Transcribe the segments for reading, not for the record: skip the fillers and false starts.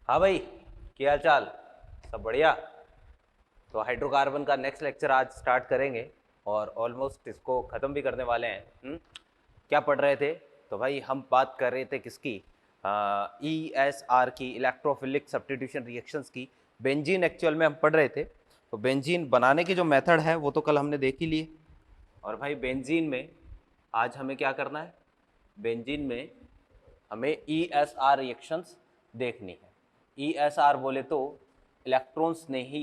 हाँ भाई, क्या हाल चाल? सब बढ़िया। तो हाइड्रोकार्बन का नेक्स्ट लेक्चर आज स्टार्ट करेंगे और ऑलमोस्ट इसको ख़त्म भी करने वाले हैं। क्या पढ़ रहे थे? तो भाई हम बात कर रहे थे किसकी? ESR की, इलेक्ट्रोफिलिक सब्स्टिट्यूशन रिएक्शंस की। बेंजीन एक्चुअल में हम पढ़ रहे थे। तो बेंजीन बनाने की जो मेथड है वो तो कल हमने देख ही लिए। और भाई बेंजीन में आज हमें क्या करना है? बेंजीन में हमें ESR रिएक्शंस देखनी है। ESR बोले तो इलेक्ट्रॉन स्नेही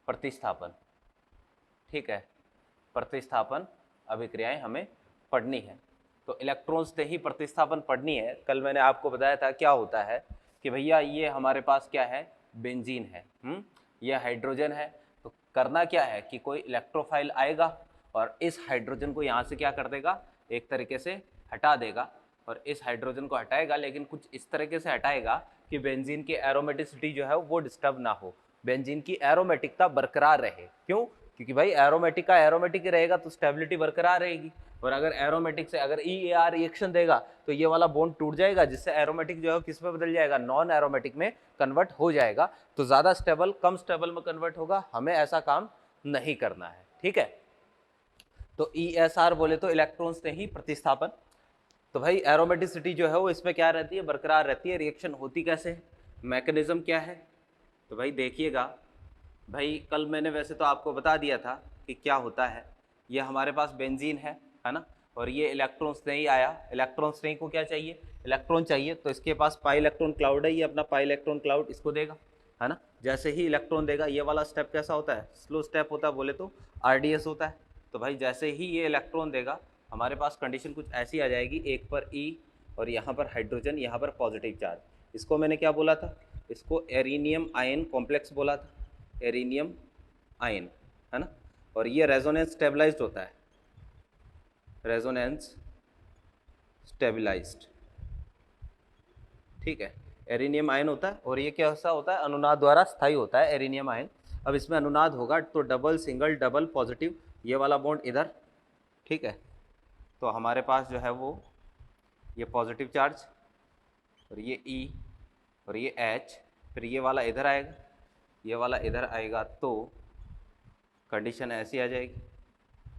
प्रतिस्थापन। ठीक है, प्रतिस्थापन अभिक्रियाएं हमें पढ़नी है। तो इलेक्ट्रॉन स्नेही प्रतिस्थापन पढ़नी है। कल मैंने आपको बताया था क्या होता है कि भैया ये हमारे पास क्या है, बेंजीन है, यह हाइड्रोजन है। तो करना क्या है कि कोई इलेक्ट्रोफाइल आएगा और इस हाइड्रोजन को यहाँ से क्या कर देगा, एक तरीके से हटा देगा। और इस हाइड्रोजन को हटाएगा, लेकिन कुछ इस तरीके से हटाएगा कि बेंजीन की एरोमेटिसिटी जो है वो डिस्टर्ब ना हो, बेंजीन की एरोमेटिकता बरकरार रहे। क्यों? क्योंकि भाई एरोमेटिक का एरोमेटिक रहेगा तो स्टेबिलिटी बरकरार रहेगी। और अगर एरोमेटिक से अगर EAR रिएक्शन देगा तो ये वाला बॉन्ड टूट जाएगा, जिससे एरोमेटिक जो है किस में बदल जाएगा, नॉन एरोमेटिक में कन्वर्ट हो जाएगा। तो ज़्यादा स्टेबल कम स्टेबल में कन्वर्ट होगा। हमें ऐसा काम नहीं करना है, ठीक है। तो ESR बोले तो इलेक्ट्रॉन्स ने ही प्रतिस्थापन। तो भाई एरोमेटिसिटी जो है वो इसमें क्या रहती है, बरकरार रहती है। रिएक्शन होती कैसे है, मैकेनिज्म क्या है? तो भाई देखिएगा, भाई कल मैंने वैसे तो आपको बता दिया था कि क्या होता है। ये हमारे पास बेंजीन है ना। और ये इलेक्ट्रॉन्स नहीं आया, इलेक्ट्रॉन्स नहीं को क्या चाहिए, इलेक्ट्रॉन चाहिए। तो इसके पास पाई इलेक्ट्रॉन क्लाउड है, ये अपना पाई इलेक्ट्रॉन क्लाउड इसको देगा, है ना। जैसे ही इलेक्ट्रॉन देगा, ये वाला स्टेप कैसा होता है, स्लो स्टेप होता है, बोले तो RDS होता है। तो भाई जैसे ही ये इलेक्ट्रॉन देगा, हमारे पास कंडीशन कुछ ऐसी आ जाएगी, एक पर E और यहाँ पर हाइड्रोजन, यहाँ पर पॉजिटिव चार्ज। इसको मैंने क्या बोला था, इसको एरिनियम आयन कॉम्प्लेक्स बोला था, एरिनियम आयन, है ना। और ये रेजोनेंस स्टेबलाइज्ड होता है, रेजोनेंस स्टेबलाइज्ड, ठीक है। एरिनियम आयन होता है और ये कैसा होता है, अनुनाद द्वारा स्थायी होता है एरिनियम आयन। अब इसमें अनुनाद होगा तो डबल सिंगल डबल पॉजिटिव, ये वाला बॉन्ड इधर, ठीक है। तो हमारे पास जो है वो ये पॉजिटिव चार्ज और ये E और ये H, फिर ये वाला इधर आएगा, ये वाला इधर आएगा, तो कंडीशन ऐसी आ जाएगी,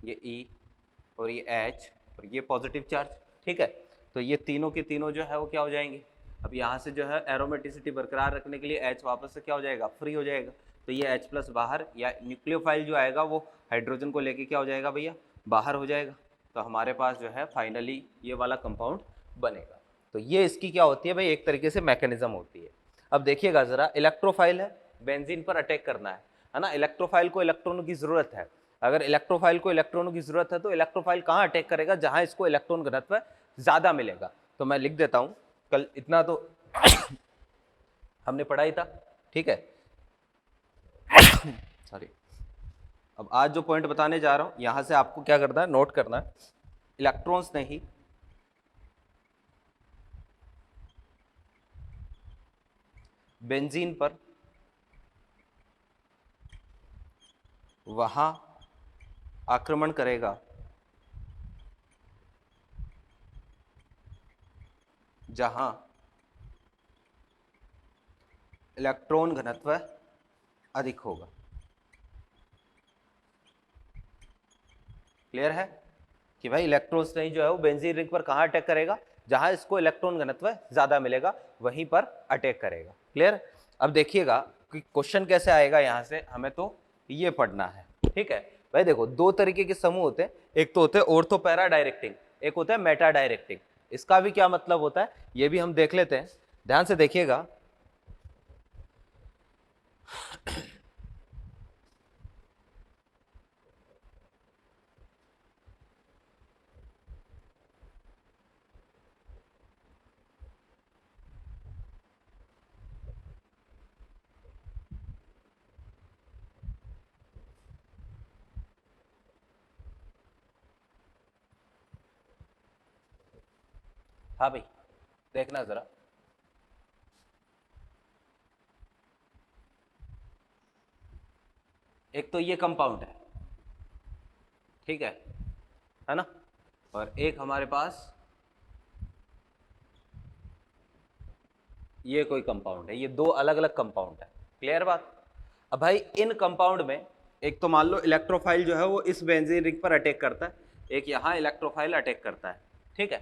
ये E और ये H और ये पॉजिटिव चार्ज, ठीक है। तो ये तीनों के तीनों जो है वो क्या हो जाएंगे। अब यहाँ से जो है एरोमेटिसिटी बरकरार रखने के लिए H वापस से क्या हो जाएगा, फ्री हो जाएगा। तो ये H प्लस बाहर, या न्यूक्लियोफाइल जो आएगा वो हाइड्रोजन को लेके क्या हो जाएगा भैया, बाहर हो जाएगा। तो हमारे पास जो है फाइनली ये वाला कंपाउंड बनेगा। तो ये इसकी क्या होती है भाई, एक तरीके से मैकेनिज्म होती है। अब देखिएगा ज़रा, इलेक्ट्रोफाइल है, बेंजीन पर अटैक करना है ना। इलेक्ट्रोफाइल को इलेक्ट्रॉनों की ज़रूरत है। अगर इलेक्ट्रोफाइल को इलेक्ट्रॉनों की ज़रूरत है तो इलेक्ट्रोफाइल कहाँ अटैक करेगा, जहाँ इसको इलेक्ट्रॉन घनत्व ज़्यादा मिलेगा। तो मैं लिख देता हूँ, कल इतना तो हमने पढ़ा ही था, ठीक है। सॉरी। अब आज जो पॉइंट बताने जा रहा हूँ, यहाँ से आपको क्या करना है, नोट करना है। इलेक्ट्रॉन्स नहीं बेंजीन पर वहां आक्रमण करेगा जहां इलेक्ट्रॉन घनत्व अधिक होगा। क्लियर है कि भाई इलेक्ट्रॉन्स नहीं जो है वो बेंजीन रिंग पर कहां अटैक करेगा, जहां इसको इलेक्ट्रॉन घनत्व ज्यादा मिलेगा वहीं पर अटैक करेगा। क्लियर। अब देखिएगा कि क्वेश्चन कैसे आएगा, यहां से हमें तो ये पढ़ना है, ठीक है। भाई देखो, दो तरीके के समूह होते हैं, एक तो होते हैं ऑर्थो पैरा डायरेक्टिंग, एक होता है मेटा डायरेक्टिंग। इसका भी क्या मतलब होता है ये भी हम देख लेते हैं, ध्यान से देखिएगा। हाँ भाई, देखना जरा, एक तो ये कंपाउंड है, ठीक है ना। और एक हमारे पास ये कोई कंपाउंड है, ये दो अलग अलग कंपाउंड है। क्लियर बात? अब भाई इन कंपाउंड में एक तो मान लो इलेक्ट्रोफाइल जो है वो इस बेंजीन रिंग पर अटैक करता है, एक यहाँ इलेक्ट्रोफाइल अटैक करता है, ठीक है।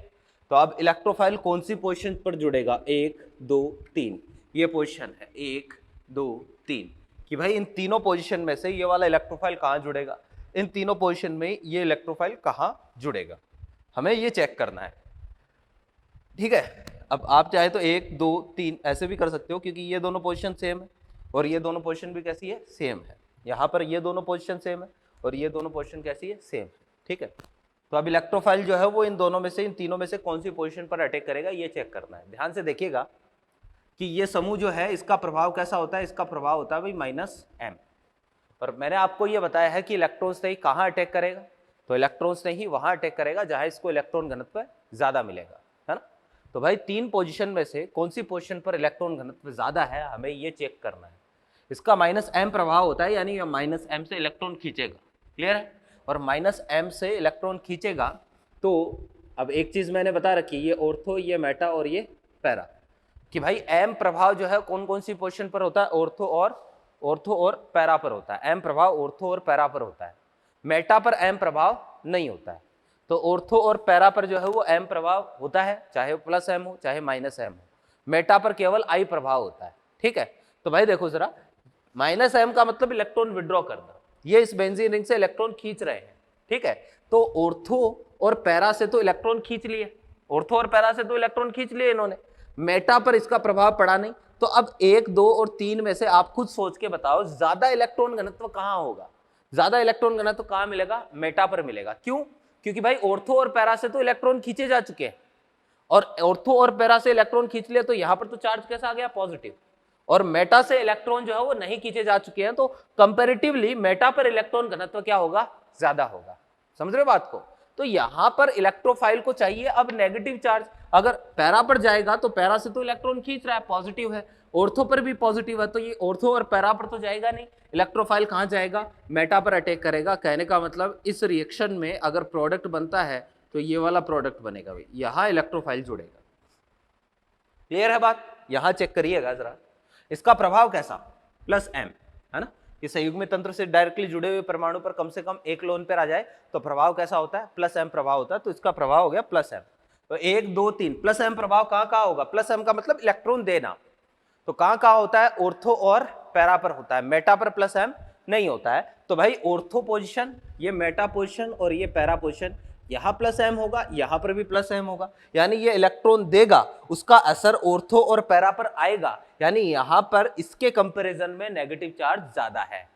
तो अब इलेक्ट्रोफाइल कौन सी पोजीशन पर जुड़ेगा? 1 2 3, ये पोजीशन है 1 2 3, कि भाई इन तीनों पोजीशन में से ये वाला इलेक्ट्रोफाइल कहाँ जुड़ेगा, इन तीनों पोजीशन में ये इलेक्ट्रोफाइल कहाँ जुड़ेगा, हमें ये चेक करना है, ठीक है। अब आप चाहे तो 1 2 3 ऐसे भी कर सकते हो, क्योंकि ये दोनों पोजीशन सेम है और ये दोनों पोजीशन भी कैसी है, सेम है। यहाँ पर ये दोनों पोजीशन सेम है और ये दोनों पोजीशन कैसी है, सेम, ठीक है। तो अब इलेक्ट्रोफाइल जो है वो इन दोनों में से, इन तीनों में से कौन सी पोजीशन पर अटैक करेगा ये चेक करना है। ध्यान से देखिएगा कि ये समूह जो है इसका प्रभाव कैसा होता है, इसका प्रभाव होता है भाई -m। और मैंने आपको ये बताया है कि इलेक्ट्रॉन्स नहीं कहाँ अटैक करेगा, तो इलेक्ट्रॉन्स नहीं वहां अटैक करेगा जहां इसको इलेक्ट्रॉन घनत्व ज्यादा मिलेगा, है ना। तो भाई तीन पोजीशन में से कौन सी पोजीशन पर इलेक्ट्रॉन घनत्व ज्यादा है, हमें ये चेक करना है। इसका -m प्रभाव होता है, यानी -m से इलेक्ट्रॉन खींचेगा। क्लियर है? और -m से इलेक्ट्रॉन खींचेगा तो अब एक चीज मैंने बता रखी, ये ऑर्थो, ये मेटा और ये पैरा, कि भाई m प्रभाव जो है कौन कौन सी पोजीशन पर होता है, ऑर्थो और पैरा पर होता है। m प्रभाव ऑर्थो और पैरा पर होता है, मेटा पर m प्रभाव नहीं होता है। तो ऑर्थो और पैरा पर जो है वो m प्रभाव होता है, चाहे +m हो चाहे -m हो। मेटा पर केवल I प्रभाव होता है, ठीक है। तो भाई देखो जरा, -m का मतलब इलेक्ट्रॉन विड्रॉ करना, ये इस बेंजीन रिंग से इलेक्ट्रॉन खींच रहे हैं, ठीक है। तो ऑर्थो और पैरा से तो इलेक्ट्रॉन खींच लिए, ऑर्थो और पैरा से तो इलेक्ट्रॉन खींच लिए इन्होंने, मेटा पर इसका प्रभाव पड़ा नहीं। तो अब 1 2 और 3 में से आप खुद सोच के बताओ ज्यादा इलेक्ट्रॉन घनत्व कहां होगा, ज्यादा इलेक्ट्रॉन घनत्व कहां मिलेगा, मेटा पर मिलेगा। क्यों? क्योंकि भाई ऑर्थो और पैरा से तो इलेक्ट्रॉन खींचे जा चुके हैं, और ऑर्थो और पैरा से इलेक्ट्रॉन खींच लिया तो यहां पर तो चार्ज कैसा आ गया, पॉजिटिव। और मेटा से इलेक्ट्रॉन जो है वो नहीं खींचे जा चुके हैं, तो कंपैरेटिवली मेटा पर इलेक्ट्रॉन घनत्व क्या होगा, ज्यादा होगा। समझ रहे हो बात को? तो यहां पर इलेक्ट्रोफाइल को चाहिए अब नेगेटिव चार्ज। अगर पैरा पर जाएगा तो पैरा से तो इलेक्ट्रॉन खींच रहा है, पॉजिटिव है, ऑर्थो पर भी पॉजिटिव है, तो ये ऑर्थो और पैरा पर तो जाएगा नहीं, इलेक्ट्रोफाइल कहां जाएगा, मेटा पर अटैक करेगा। कहने का मतलब इस रिएक्शन में अगर प्रोडक्ट बनता है तो ये वाला प्रोडक्ट बनेगा भाई, यहां इलेक्ट्रोफाइल जुड़ेगा। क्लियर है बात? यहां चेक करिएगा जरा, इसका प्रभाव कैसा, +m, है ना। कि संयुग्मित तंत्र से डायरेक्टली जुड़े हुए परमाणु पर कम से कम एक लोन पेयर आ जाए तो प्रभाव कैसा होता है, +m प्रभाव होता है। तो इसका प्रभाव हो गया +m। तो 1 2 3 +m प्रभाव कहां कहां होगा, +m का मतलब इलेक्ट्रॉन देना, तो कहां कहां होता है, ऑर्थो और पैरा पर होता है, मेटा पर +m नहीं होता है। तो भाई ऑर्थो पोजीशन, ये मेटा पोजीशन और ये पैरा पोजीशन, यहां +m होगा, यहां पर भी +m होगा, यानी ये इलेक्ट्रॉन देगा, उसका असर ऑर्थो और पैरा पर आएगा, यानी यहां पर इसके कंपैरिजन में नेगेटिव चार्ज ज्यादा है।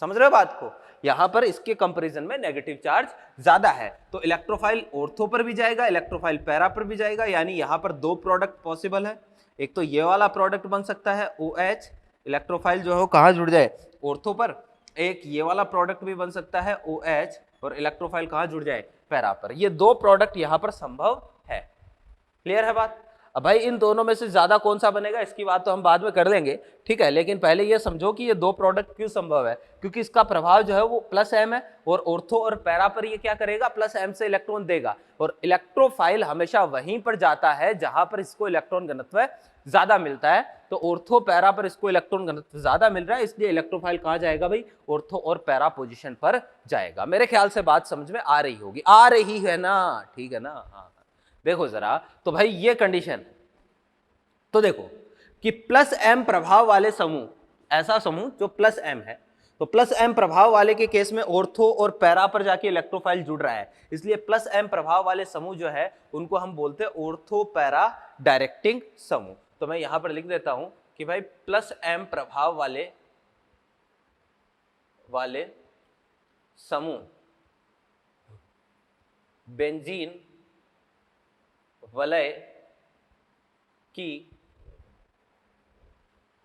समझ रहे हो बात को? यहां पर इसके कंपैरिजन में नेगेटिव चार्ज ज्यादा है, तो इलेक्ट्रोफाइल ऑर्थो पर भी जाएगा, इलेक्ट्रोफाइल पैरा पर भी जाएगा, यानी यहां पर दो प्रोडक्ट पॉसिबल है। एक तो ये वाला प्रोडक्ट बन सकता है OH, इलेक्ट्रोफाइल जो है कहां जुड़ जाए, ऑर्थो पर। एक ये वाला प्रोडक्ट भी बन सकता है OH, और इलेक्ट्रोफाइल कहां जुड़ जाए, पैरा पर। ये दो प्रोडक्ट यहां पर संभव है। क्लियर है बात? अब भाई इन दोनों में से ज्यादा कौन सा बनेगा इसकी बात तो हम बाद में कर लेंगे, ठीक है। लेकिन पहले ये समझो कि ये दो प्रोडक्ट क्यों संभव है, क्योंकि इसका प्रभाव जो है वो +m है, और ऑर्थो और पैरा पर ये क्या करेगा, +m से इलेक्ट्रॉन देगा। और इलेक्ट्रोफाइल हमेशा वहीं पर जाता है जहां पर इसको इलेक्ट्रॉन घनत्व ज्यादा मिलता है। तो ऑर्थो पैरा पर इसको इलेक्ट्रॉन घनत्व ज्यादा मिल रहा है, इसलिए इलेक्ट्रोफाइल कहां जाएगा भाई, ऑर्थो और पैरा पोजीशन पर जाएगा। मेरे ख्याल से बात समझ में आ रही होगी, आ रही है ना, ठीक है ना। हाँ देखो जरा, तो भाई ये कंडीशन, तो देखो कि +m प्रभाव वाले समूह, ऐसा समूह जो +m है, तो +m प्रभाव वाले के केस में ऑर्थो और पैरा पर जाके इलेक्ट्रोफाइल जुड़ रहा है, इसलिए +m प्रभाव वाले समूह जो है उनको हम बोलते हैं ऑर्थो पैरा डायरेक्टिंग समूह। तो मैं यहां पर लिख देता हूं कि भाई +m प्रभाव वाले समूह बेंजीन वलय की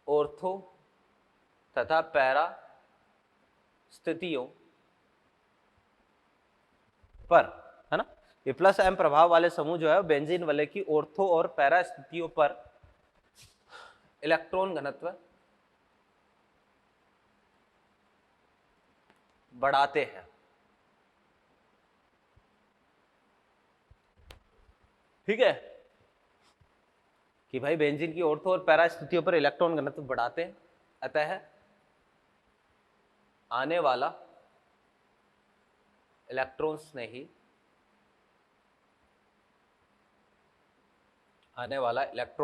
ऑर्थो तथा पैरा स्थितियों पर, है ना, ये +m प्रभाव वाले समूह जो है बेंजीन वलय की ऑर्थो और पैरा स्थितियों पर इलेक्ट्रॉन घनत्व बढ़ाते हैं। ठीक है, कि भाई बेंजीन की ऑर्थो और पैरा स्थितियों पर इलेक्ट्रॉन घनत्व बढ़ाते हैं, अतः आने वाला इलेक्ट्रॉन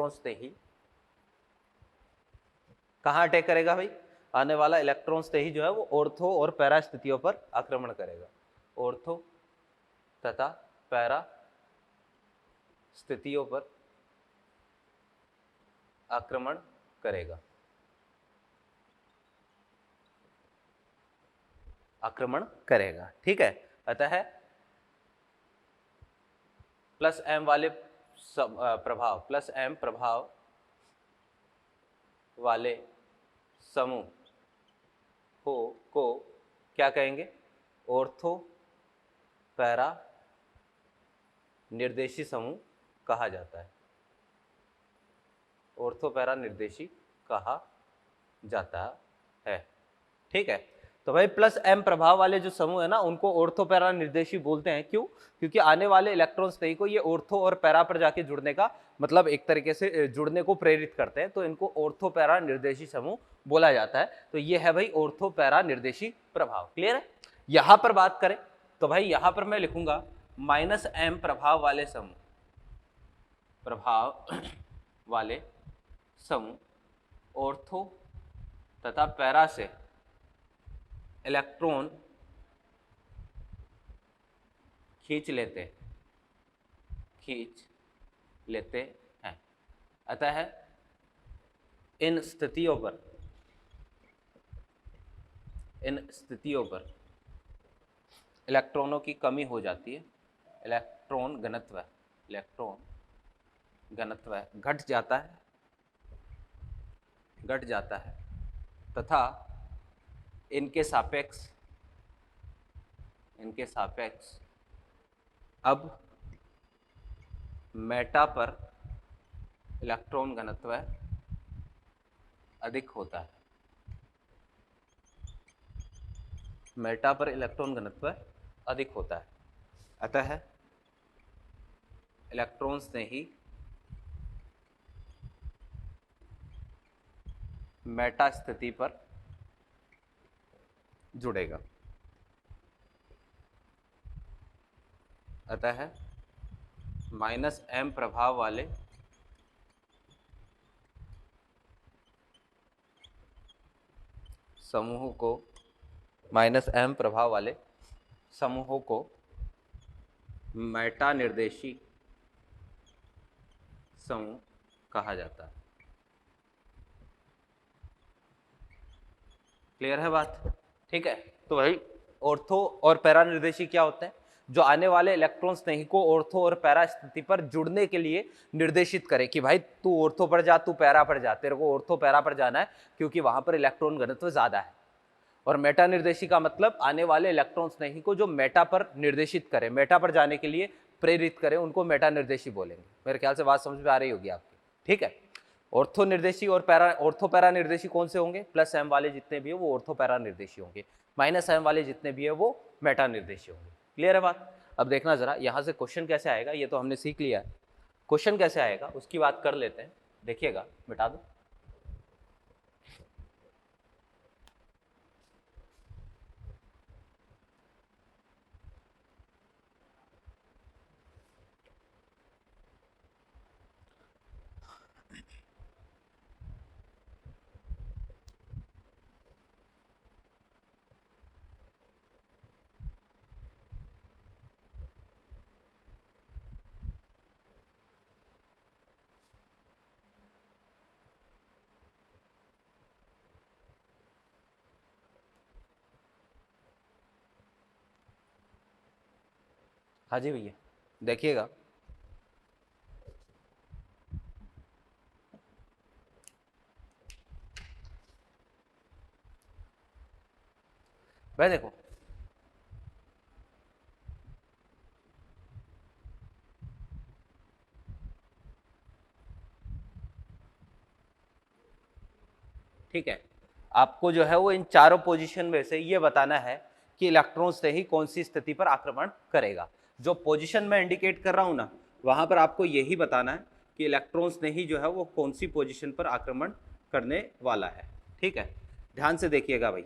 स्नेही कहाँ अटैक करेगा भाई? आने वाला इलेक्ट्रॉन स्नेही जो है वो ऑर्थो और पैरा स्थितियों पर आक्रमण करेगा। ऑर्थो तथा पैरा स्थितियों पर आक्रमण करेगा, ठीक है। अतः प्लस एम वाले प्रभाव, प्लस एम प्रभाव वाले समूह को क्या कहेंगे? ऑर्थो पैरा निर्देशी समूह कहा जाता है। ऑर्थो पैरा निर्देशी कहा जाता है, ठीक है। तो भाई प्लस एम प्रभाव वाले जो समूह है ना, उनको ऑर्थो पैरा निर्देशी बोलते हैं। क्यों? क्योंकि आने वाले इलेक्ट्रॉन्स को ये ऑर्थो और पैरा पर जाके जुड़ने का मतलब एक तरीके से जुड़ने को प्रेरित करते हैं, तो इनको ऑर्थो पैरा निर्देशी समूह बोला जाता है। तो ये है भाई ऑर्थो पैरा निर्देशी प्रभाव। क्लियर है? यहां पर बात करें तो भाई यहां पर मैं लिखूंगा माइनस एम प्रभाव वाले समूह, ऑर्थो तथा पैरा से इलेक्ट्रॉन खींच लेते हैं। अतः इन स्थितियों पर इलेक्ट्रॉनों की कमी हो जाती है। इलेक्ट्रॉन घनत्व घट जाता है तथा इनके सापेक्ष अब मेटा पर इलेक्ट्रॉन घनत्व अधिक होता है। अतः इलेक्ट्रॉन स्नेही मेटा स्थिति पर जुड़ेगा। अतः माइनस एम प्रभाव वाले समूहों को मेटा निर्देशी समूह कहा जाता है। क्लियर है बात? ठीक है। तो भाई ऑर्थो और पैरा निर्देशी क्या होते हैं? जो आने वाले इलेक्ट्रॉन स्नेही को ऑर्थो और पैरा स्थिति पर जुड़ने के लिए निर्देशित करे कि भाई तू ऑर्थो पर जा, तू पैरा पर जा, तेरे को ऑर्थो पैरा पर जाना है क्योंकि वहां पर इलेक्ट्रॉन घनत्व ज्यादा है। और मेटा निर्देशी का मतलब आने वाले इलेक्ट्रॉन स्नेही को जो मेटा पर निर्देशित करे, मेटा पर जाने के लिए प्रेरित करे, उनको मेटा निर्देशी बोलेंगे। मेरे ख्याल से बात समझ में आ रही होगी आपकी, ठीक है। ऑर्थो निर्देशी और ऑर्थो पैरा निर्देशी कौन से होंगे? प्लस एम वाले जितने भी है वो ऑर्थो पैरा निर्देशी होंगे, माइनस एम वाले जितने भी है वो मेटा निर्देशी होंगे। क्लियर है बात? अब देखना जरा यहाँ से क्वेश्चन कैसे आएगा, ये तो हमने सीख लिया है। क्वेश्चन कैसे आएगा उसकी बात कर लेते हैं। देखिएगा, मिटा दो। हाँ जी भैया, देखिएगा। भाई देखो, ठीक है, आपको जो है वो इन चारों पोजीशन में से ये बताना है कि इलेक्ट्रॉन से ही कौन सी स्थिति पर आक्रमण करेगा। जो पोजीशन में इंडिकेट कर रहा हूं ना, वहां पर आपको यही बताना है कि इलेक्ट्रॉन्स ने ही जो है वो कौन सी पोजीशन पर आक्रमण करने वाला है। ठीक है, ध्यान से देखिएगा भाई।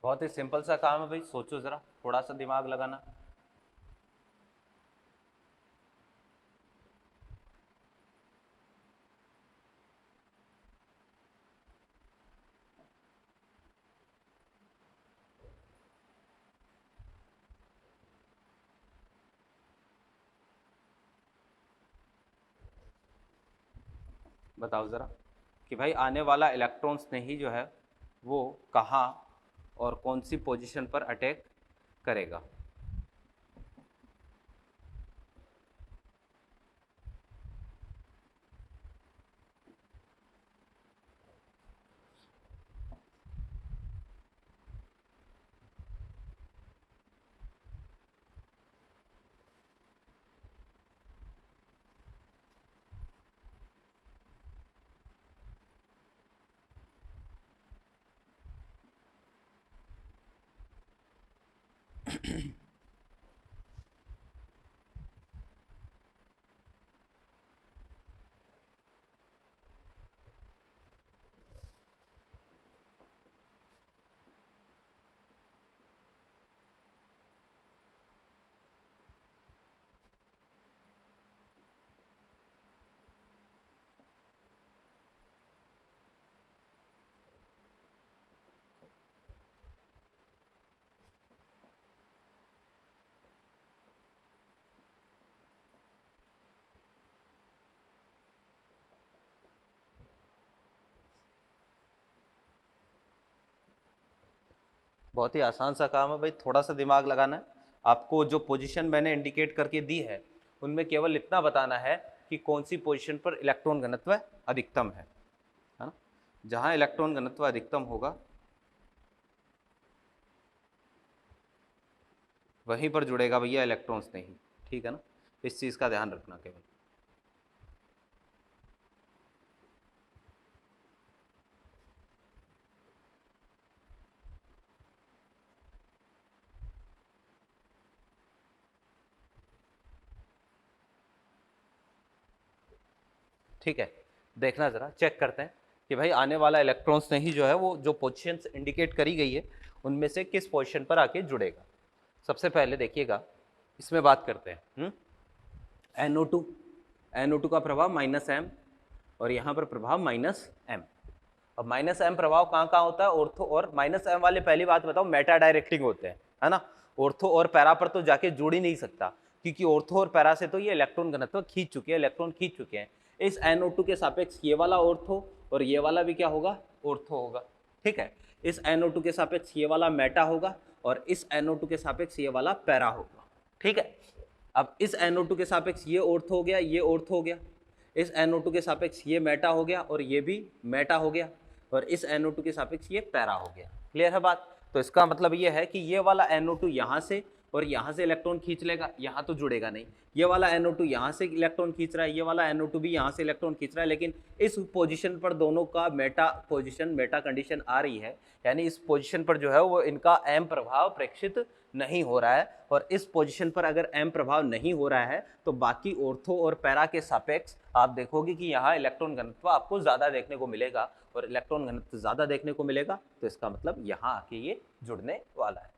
बहुत ही सिंपल सा काम है भाई, सोचो जरा, थोड़ा सा दिमाग लगाना। बताओ ज़रा कि भाई आने वाला इलेक्ट्रॉन्स ने ही जो है वो कहाँ और कौन सी पोजीशन पर अटैक करेगा। बहुत ही आसान सा काम है भाई, थोड़ा सा दिमाग लगाना है। आपको जो पोजीशन मैंने इंडिकेट करके दी है उनमें केवल इतना बताना है कि कौन सी पोजीशन पर इलेक्ट्रॉन घनत्व अधिकतम है ना। जहां इलेक्ट्रॉन घनत्व अधिकतम होगा वहीं पर जुड़ेगा भैया इलेक्ट्रॉन्स नहीं। ठीक है ना, इस चीज़ का ध्यान रखना केवल। ठीक है, देखना ज़रा, चेक करते हैं कि भाई आने वाला इलेक्ट्रॉन्स नहीं जो है वो जो पोजीशंस इंडिकेट करी गई है उनमें से किस पोजीशन पर आके जुड़ेगा। सबसे पहले देखिएगा, इसमें बात करते हैं NO2। NO2 का प्रभाव -m और यहाँ पर प्रभाव -m। अब -m प्रभाव कहाँ कहाँ होता है, ऑर्थो और -m वाले पहली बात बताओ मेटा डायरेक्टिंग होते हैं, है ना। ऑर्थो और पैरा पर तो जाके जुड़ ही नहीं सकता, क्योंकि ऑर्थो और पैरा से तो ये इलेक्ट्रॉन घनत्व खींच चुके हैं, इलेक्ट्रॉन खींच चुके हैं। इस NO2 के सापेक्ष ये वाला ऑर्थो और ये वाला भी क्या होगा, ऑर्थो होगा। ठीक है, इस NO2 के सापेक्ष ये वाला मेटा होगा और इस NO2 के सापेक्ष ये वाला पैरा होगा। ठीक है, अब इस NO2 के सापेक्ष ये ऑर्थो हो गया, ये ऑर्थो हो गया, इस NO2 के सापेक्ष ये मेटा हो गया और ये भी मेटा हो गया, और इस NO2 के सापेक्ष ये पैरा हो गया। क्लियर है बात। तो इसका मतलब ये है कि ये वाला NO2 यहाँ से और यहाँ से इलेक्ट्रॉन खींच लेगा, यहाँ तो जुड़ेगा नहीं। ये वाला NO2 यहाँ से इलेक्ट्रॉन खींच रहा है, ये वाला NO2 भी यहाँ से इलेक्ट्रॉन खींच रहा है, लेकिन इस पोजीशन पर दोनों का मेटा पोजीशन, मेटा कंडीशन आ रही है, यानी इस पोजीशन पर जो है वो इनका M प्रभाव प्रेक्षित नहीं हो रहा है। और इस पोजीशन पर अगर M प्रभाव नहीं हो रहा है तो बाकी ऑर्थो और पैरा के सापेक्ष आप देखोगे कि यहाँ इलेक्ट्रॉन घनत्व आपको ज़्यादा देखने को मिलेगा, और इलेक्ट्रॉन घनत्व ज़्यादा देखने को मिलेगा तो इसका मतलब यहाँ आके ये जुड़ने वाला है।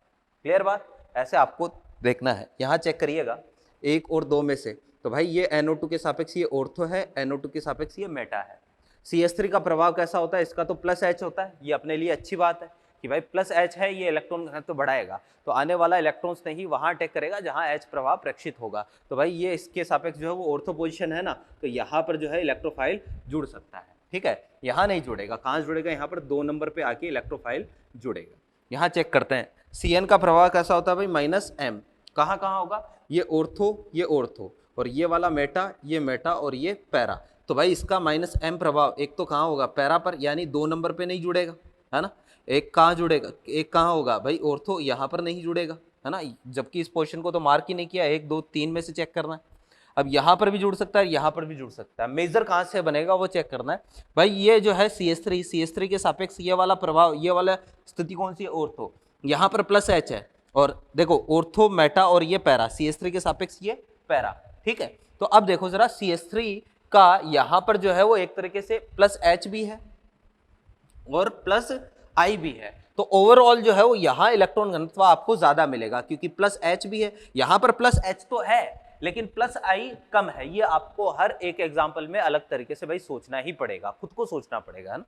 क्लियर बात, ऐसे आपको देखना है। यहाँ चेक करिएगा 1 और 2 में से, तो भाई ये NO2 के सापेक्ष ये ऑर्थो है, NO2 के सापेक्ष ये मेटा है। CH3 का प्रभाव कैसा होता है, इसका तो +H होता है, ये अपने लिए अच्छी बात है कि भाई +H है, ये इलेक्ट्रॉन घनत्व तो बढ़ाएगा, तो आने वाला इलेक्ट्रॉन्स नहीं वहाँ अटैक करेगा जहाँ H प्रभाव प्रेक्षित होगा। तो भाई ये इसके सापेक्ष जो है वो ऑर्थो पोजिशन है ना, तो यहाँ पर जो है इलेक्ट्रोफाइल जुड़ सकता है। ठीक है, यहाँ नहीं जुड़ेगा, कहाँ जुड़ेगा, यहाँ पर 2 नंबर पे आके इलेक्ट्रोफाइल जुड़ेगा। यहाँ चेक करते हैं CN का प्रभाव कैसा होता है भाई, -m। कहाँ कहाँ होगा, ये ऑर्थो और ये वाला मेटा और ये पैरा। तो भाई इसका माइनस एम प्रभाव एक तो कहाँ होगा, पैरा पर, यानी 2 नंबर पे नहीं जुड़ेगा, है ना। एक कहाँ जुड़ेगा, एक कहाँ होगा भाई, ऑर्थो यहाँ पर नहीं जुड़ेगा, है ना, जबकि इस पोर्शन को तो मार्क ही नहीं किया, 1 2 3 में से चेक करना है। अब यहाँ पर भी जुड़ सकता है, यहाँ पर भी जुड़ सकता है, मेजर कहाँ से बनेगा वो चेक करना है। भाई ये जो है CH3 के सापेक्ष ये वाला प्रभाव, ये वाला स्थिति कौन सी है, ऑर्थो, यहाँ पर प्लस H है, और देखो ऑर्थो मेटा और ये पैरा, CH3 के सापेक्ष ये पैरा, ठीक है। तो अब देखो जरा CH3 का यहाँ पर जो है वो एक तरीके से प्लस H भी है और प्लस I भी है, तो ओवरऑल जो है वो यहाँ इलेक्ट्रॉन घनत्व आपको ज्यादा मिलेगा, क्योंकि प्लस H भी है, यहाँ पर प्लस H तो है लेकिन प्लस I कम है। ये आपको हर एक एग्जांपल में अलग तरीके से भाई सोचना ही पड़ेगा, खुद को सोचना पड़ेगा, है ना।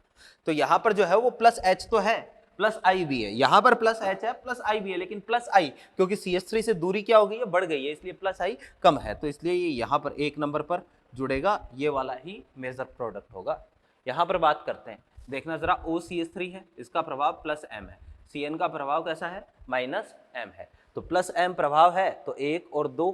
तो यहाँ पर जो है वो प्लस H तो है, प्लस I भी है, यहाँ पर प्लस H है, प्लस I भी है, लेकिन प्लस I क्योंकि CH3 से दूरी क्या हो गई है, बढ़ गई है, इसलिए प्लस I कम है, तो इसलिए ये यहाँ पर 1 नंबर पर जुड़ेगा, ये वाला ही मेजर प्रोडक्ट होगा। यहाँ पर बात करते हैं, देखना जरा, OCH3 है, इसका प्रभाव प्लस M है, Cn का प्रभाव कैसा है, माइनस M है, तो प्लस M प्रभाव है, तो 1 और 2,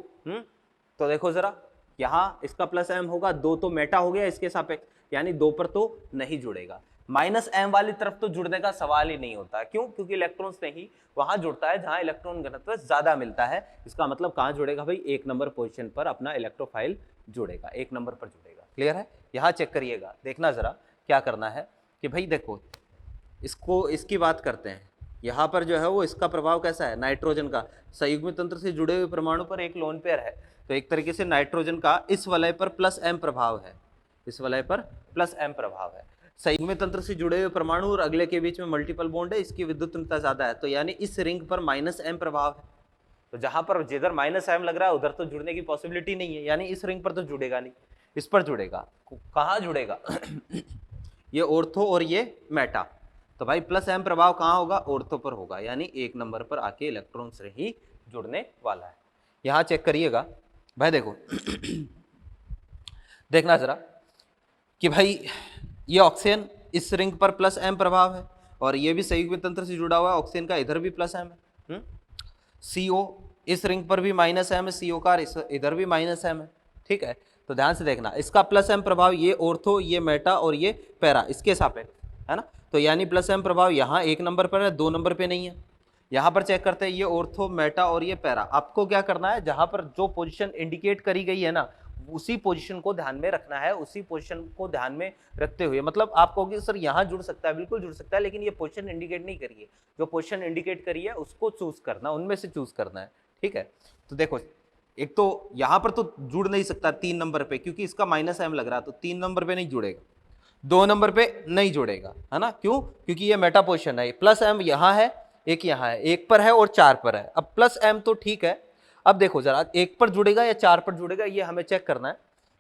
तो देखो जरा, यहाँ इसका प्लस M होगा, 2 तो मेटा हो गया इसके सापेक्ष, यानी 2 पर तो नहीं जुड़ेगा। माइनस M वाली तरफ तो जुड़ने का सवाल ही नहीं होता, क्यों, क्योंकि इलेक्ट्रॉन्स नहीं वहां जुड़ता है जहां इलेक्ट्रॉन घनत्व ज्यादा मिलता है। इसका मतलब कहां जुड़ेगा भाई, 1 नंबर पोजीशन पर अपना इलेक्ट्रोफाइल जुड़ेगा, 1 नंबर पर जुड़ेगा। क्लियर है, यहाँ चेक करिएगा, देखना जरा क्या करना है कि भाई देखो, इसको इसकी बात करते हैं, यहाँ पर जो है वो इसका प्रभाव कैसा है, नाइट्रोजन का संयुग्मित तंत्र से जुड़े हुए परमाणु पर एक लोन पेयर है, तो एक तरीके से नाइट्रोजन का इस वलय पर प्लस M प्रभाव है, इस वलय पर प्लस M प्रभाव है। संयुग्मित तंत्र से जुड़े हुए परमाणु और अगले के बीच में मल्टीपल बॉन्ड है, इसकी विद्युत ज्यादा है, तो यानी इस रिंग पर माइनस M प्रभाव है, तो जहां पर जिधर माइनस M लग रहा है उधर तो जुड़ने की पॉसिबिलिटी नहीं है, यानी इस रिंग पर तो जुड़ेगा नहीं, इस पर जुड़ेगा। कहाँ जुड़ेगा ये ऑर्थो और ये मेटा, तो भाई प्लस M प्रभाव कहाँ होगा, ऑर्थो पर होगा, यानी 1 नंबर पर आके इलेक्ट्रॉन से ही जुड़ने वाला है। यहाँ चेक करिएगा भाई, देखो देखना जरा कि भाई ये ऑक्सीजन इस रिंग पर प्लस M प्रभाव है, और ये भी संयुग्मित तंत्र से जुड़ा हुआ है, ऑक्सीजन का इधर भी प्लस M है, CO इस रिंग पर भी माइनस M है, CO का इधर भी माइनस M है, ठीक है। तो ध्यान से देखना, इसका प्लस M प्रभाव ये ऑर्थो, ये मेटा और ये पैरा, इसके सापेक्ष, है ना, तो यानी प्लस M प्रभाव यहाँ 1 नंबर पर है, 2 नंबर पे नहीं है। यहाँ पर चेक करते हैं, ये ऑर्थो, मेटा और ये पैरा, आपको क्या करना है, जहां पर जो पोजीशन इंडिकेट करी गई है ना, उसी पोजीशन को ध्यान में रखना है, उसी पोजीशन को ध्यान में रखते हुए, मतलब आप कहोगे सर यहाँ जुड़ सकता है, बिल्कुल जुड़ सकता है, लेकिन ये पोजीशन इंडिकेट नहीं करिए, जो पोजीशन इंडिकेट करी है उसको चूज करना, उनमें से चूज करना है, ठीक है। तो देखो, एक तो यहाँ पर तो जुड़ नहीं सकता 3 नंबर पे, क्योंकि इसका माइनस M लग रहा है, तो 3 नंबर पे नहीं जुड़ेगा, 2 नंबर पे नहीं जुड़ेगा, है ना, क्यों, क्योंकि ये मेटा पोजीशन है, प्लस M यहाँ है, एक यहाँ है, 1 पर है और 4 पर है। अब प्लस M तो ठीक है, अब देखो जरा 1 पर जुड़ेगा या 4 पर जुड़ेगा, ये हमें चेक करना है।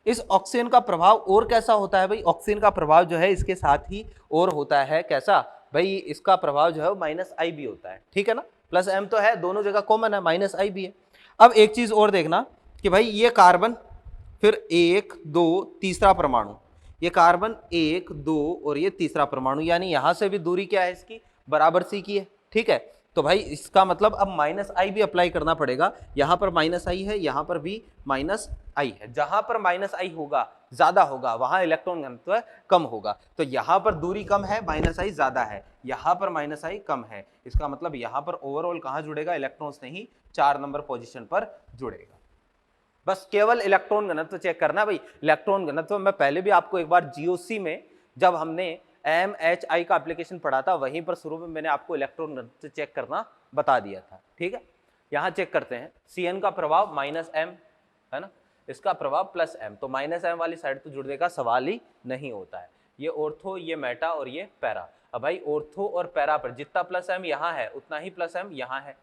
इस ऑक्सीजन का प्रभाव और कैसा होता है भाई, ऑक्सीजन का प्रभाव जो है इसके साथ ही और होता है, कैसा भाई, इसका प्रभाव जो है माइनस I भी होता है, ठीक है ना, प्लस M तो है, दोनों जगह कॉमन है, माइनस I भी है। अब एक चीज और देखना कि भाई ये कार्बन, फिर 1 2 तीसरा परमाणु, ये कार्बन 1 2 और ये तीसरा परमाणु, यानी यहां से भी दूरी क्या है इसकी, बराबर सी की है, ठीक है। तो भाई इसका मतलब अब माइनस I भी अप्लाई करना पड़ेगा, यहां पर माइनस I है, यहां पर भी माइनस I है, जहां पर माइनस I होगा, ज्यादा होगा, वहां इलेक्ट्रॉन घनत्व कम होगा, तो यहां पर दूरी कम है, माइनस I ज्यादा है, यहां पर माइनस I कम है, इसका मतलब यहां पर ओवरऑल कहां जुड़ेगा, इलेक्ट्रॉन्स नहीं 4 नंबर पोजीशन पर जुड़ेगा। बस केवल इलेक्ट्रॉन घनत्व चेक करना भाई, इलेक्ट्रॉन घनत्व मैं पहले भी आपको एक बार GOC में जब हमने MHI का एप्लीकेशन पढ़ा था, वहीं पर शुरू में मैंने आपको इलेक्ट्रॉन घनत्व चेक करना बता दिया था, ठीक है। यहाँ चेक करते हैं, Cn का प्रभाव माइनस M है ना, इसका प्रभाव प्लस M, तो माइनस M वाली साइड तो जुड़ने का सवाल ही नहीं होता है। ये ऑर्थो, ये मेटा और ये पैरा, अब भाई ऑर्थो और पैरा पर जितना प्लस M यहाँ है उतना ही प्लस M यहाँ है,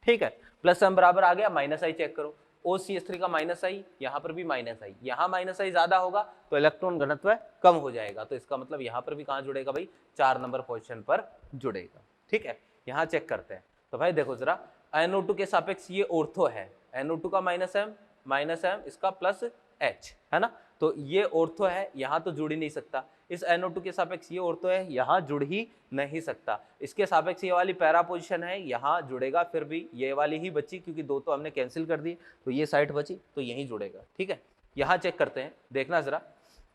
ठीक है। प्लस M बराबर आ गया, माइनस I चेक करो, OCH3 का माइनस I, यहाँ पर भी माइनस I, यहाँ माइनस I ज्यादा होगा तो इलेक्ट्रॉन घनत्व कम हो जाएगा, तो इसका मतलब यहाँ पर भी कहाँ जुड़ेगा भाई, 4 नंबर पोजीशन पर जुड़ेगा, ठीक है। यहाँ चेक करते हैं, तो भाई देखो जरा, NO2 के सापेक्ष ये ऑर्थो है, NO2 का माइनस M इसका प्लस H है ना, तो ये ऑर्थो है, यहाँ तो जुड़ ही नहीं सकता, इस NO2 के सापेक्ष ये ऑर्थो है, यहाँ जुड़ ही नहीं सकता। इसके सापेक्ष ये वाली पैरा पोजीशन है, यहाँ जुड़ेगा, फिर भी ये वाली ही बची क्योंकि दो तो हमने कैंसिल कर दी, तो ये साइड बची तो यहीं जुड़ेगा। ठीक है, यहाँ चेक करते हैं, देखना जरा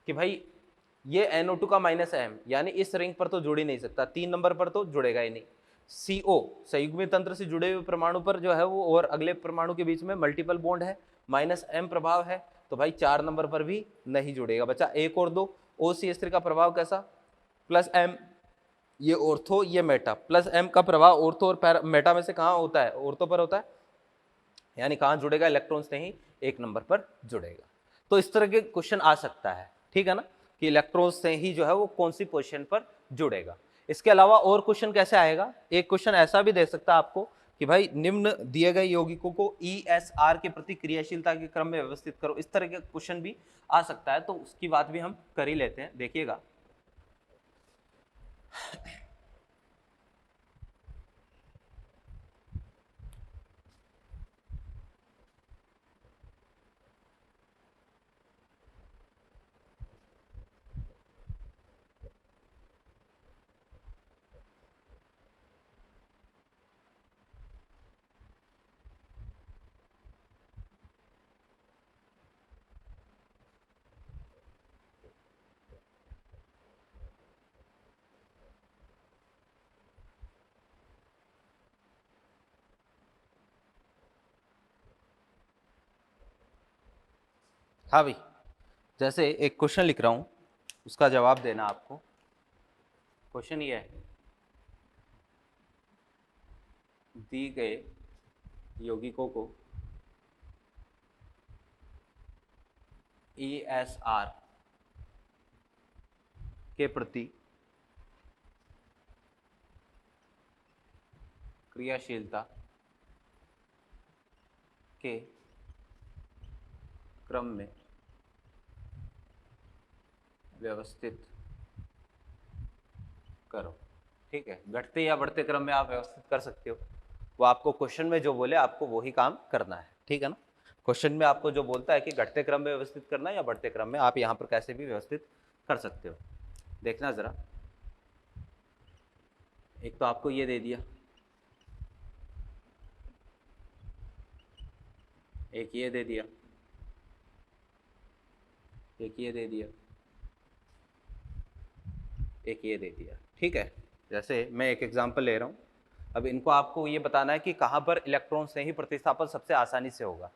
कि भाई ये NO2 का -M यानी इस रिंग पर तो जुड़ ही नहीं सकता, 3 नंबर पर तो जुड़ेगा ही नहीं। CO संयुग्मी तंत्र से जुड़े हुए परमाणु पर जो है वो और अगले परमाणु के बीच में मल्टीपल बॉन्ड है, -M प्रभाव है, तो भाई 4 नंबर पर भी नहीं जुड़ेगा। बचा 1 और 2। OCH3 का प्रभाव कैसा, +M, ये ऑर्थो ये मेटा, +M का प्रभाव ऑर्थो और मेटा में से कहाँ होता है, ऑर्थो पर होता है, यानी कहाँ जुड़ेगा, इलेक्ट्रॉन्स नहीं 1 नंबर पर जुड़ेगा। तो इस तरह के क्वेश्चन आ सकता है, ठीक है ना, कि इलेक्ट्रॉन्स से ही जो है वो कौन सी पोजीशन पर जुड़ेगा। इसके अलावा और क्वेश्चन कैसे आएगा, एक क्वेश्चन ऐसा भी दे सकता है आपको कि भाई निम्न दिए गए यौगिकों को ESR के प्रति क्रियाशीलता के क्रम में व्यवस्थित करो, इस तरह के क्वेश्चन भी आ सकता है, तो उसकी बात भी हम कर ही लेते हैं, देखिएगा। हाँ भाई, जैसे एक क्वेश्चन लिख रहा हूं, उसका जवाब देना आपको। क्वेश्चन ये है, दी गए यौगिकों को ESR के प्रति क्रियाशीलता के क्रम में व्यवस्थित करो। ठीक है, घटते या बढ़ते क्रम में आप व्यवस्थित कर सकते हो, वो आपको क्वेश्चन में जो बोले आपको वही काम करना है। ठीक है ना, क्वेश्चन में आपको जो बोलता है कि घटते क्रम में व्यवस्थित करना है या बढ़ते क्रम में, आप यहाँ पर कैसे भी व्यवस्थित कर सकते हो। देखना जरा, एक तो आपको ये दे दिया, एक ये दे दिया, एक ये दे दिया, एक ये दे दिया। ठीक है, जैसे मैं एक एग्जांपल ले रहा हूँ, अब इनको आपको ये बताना है कि कहाँ पर इलेक्ट्रॉन स्नेही प्रतिस्थापन सबसे आसानी से होगा।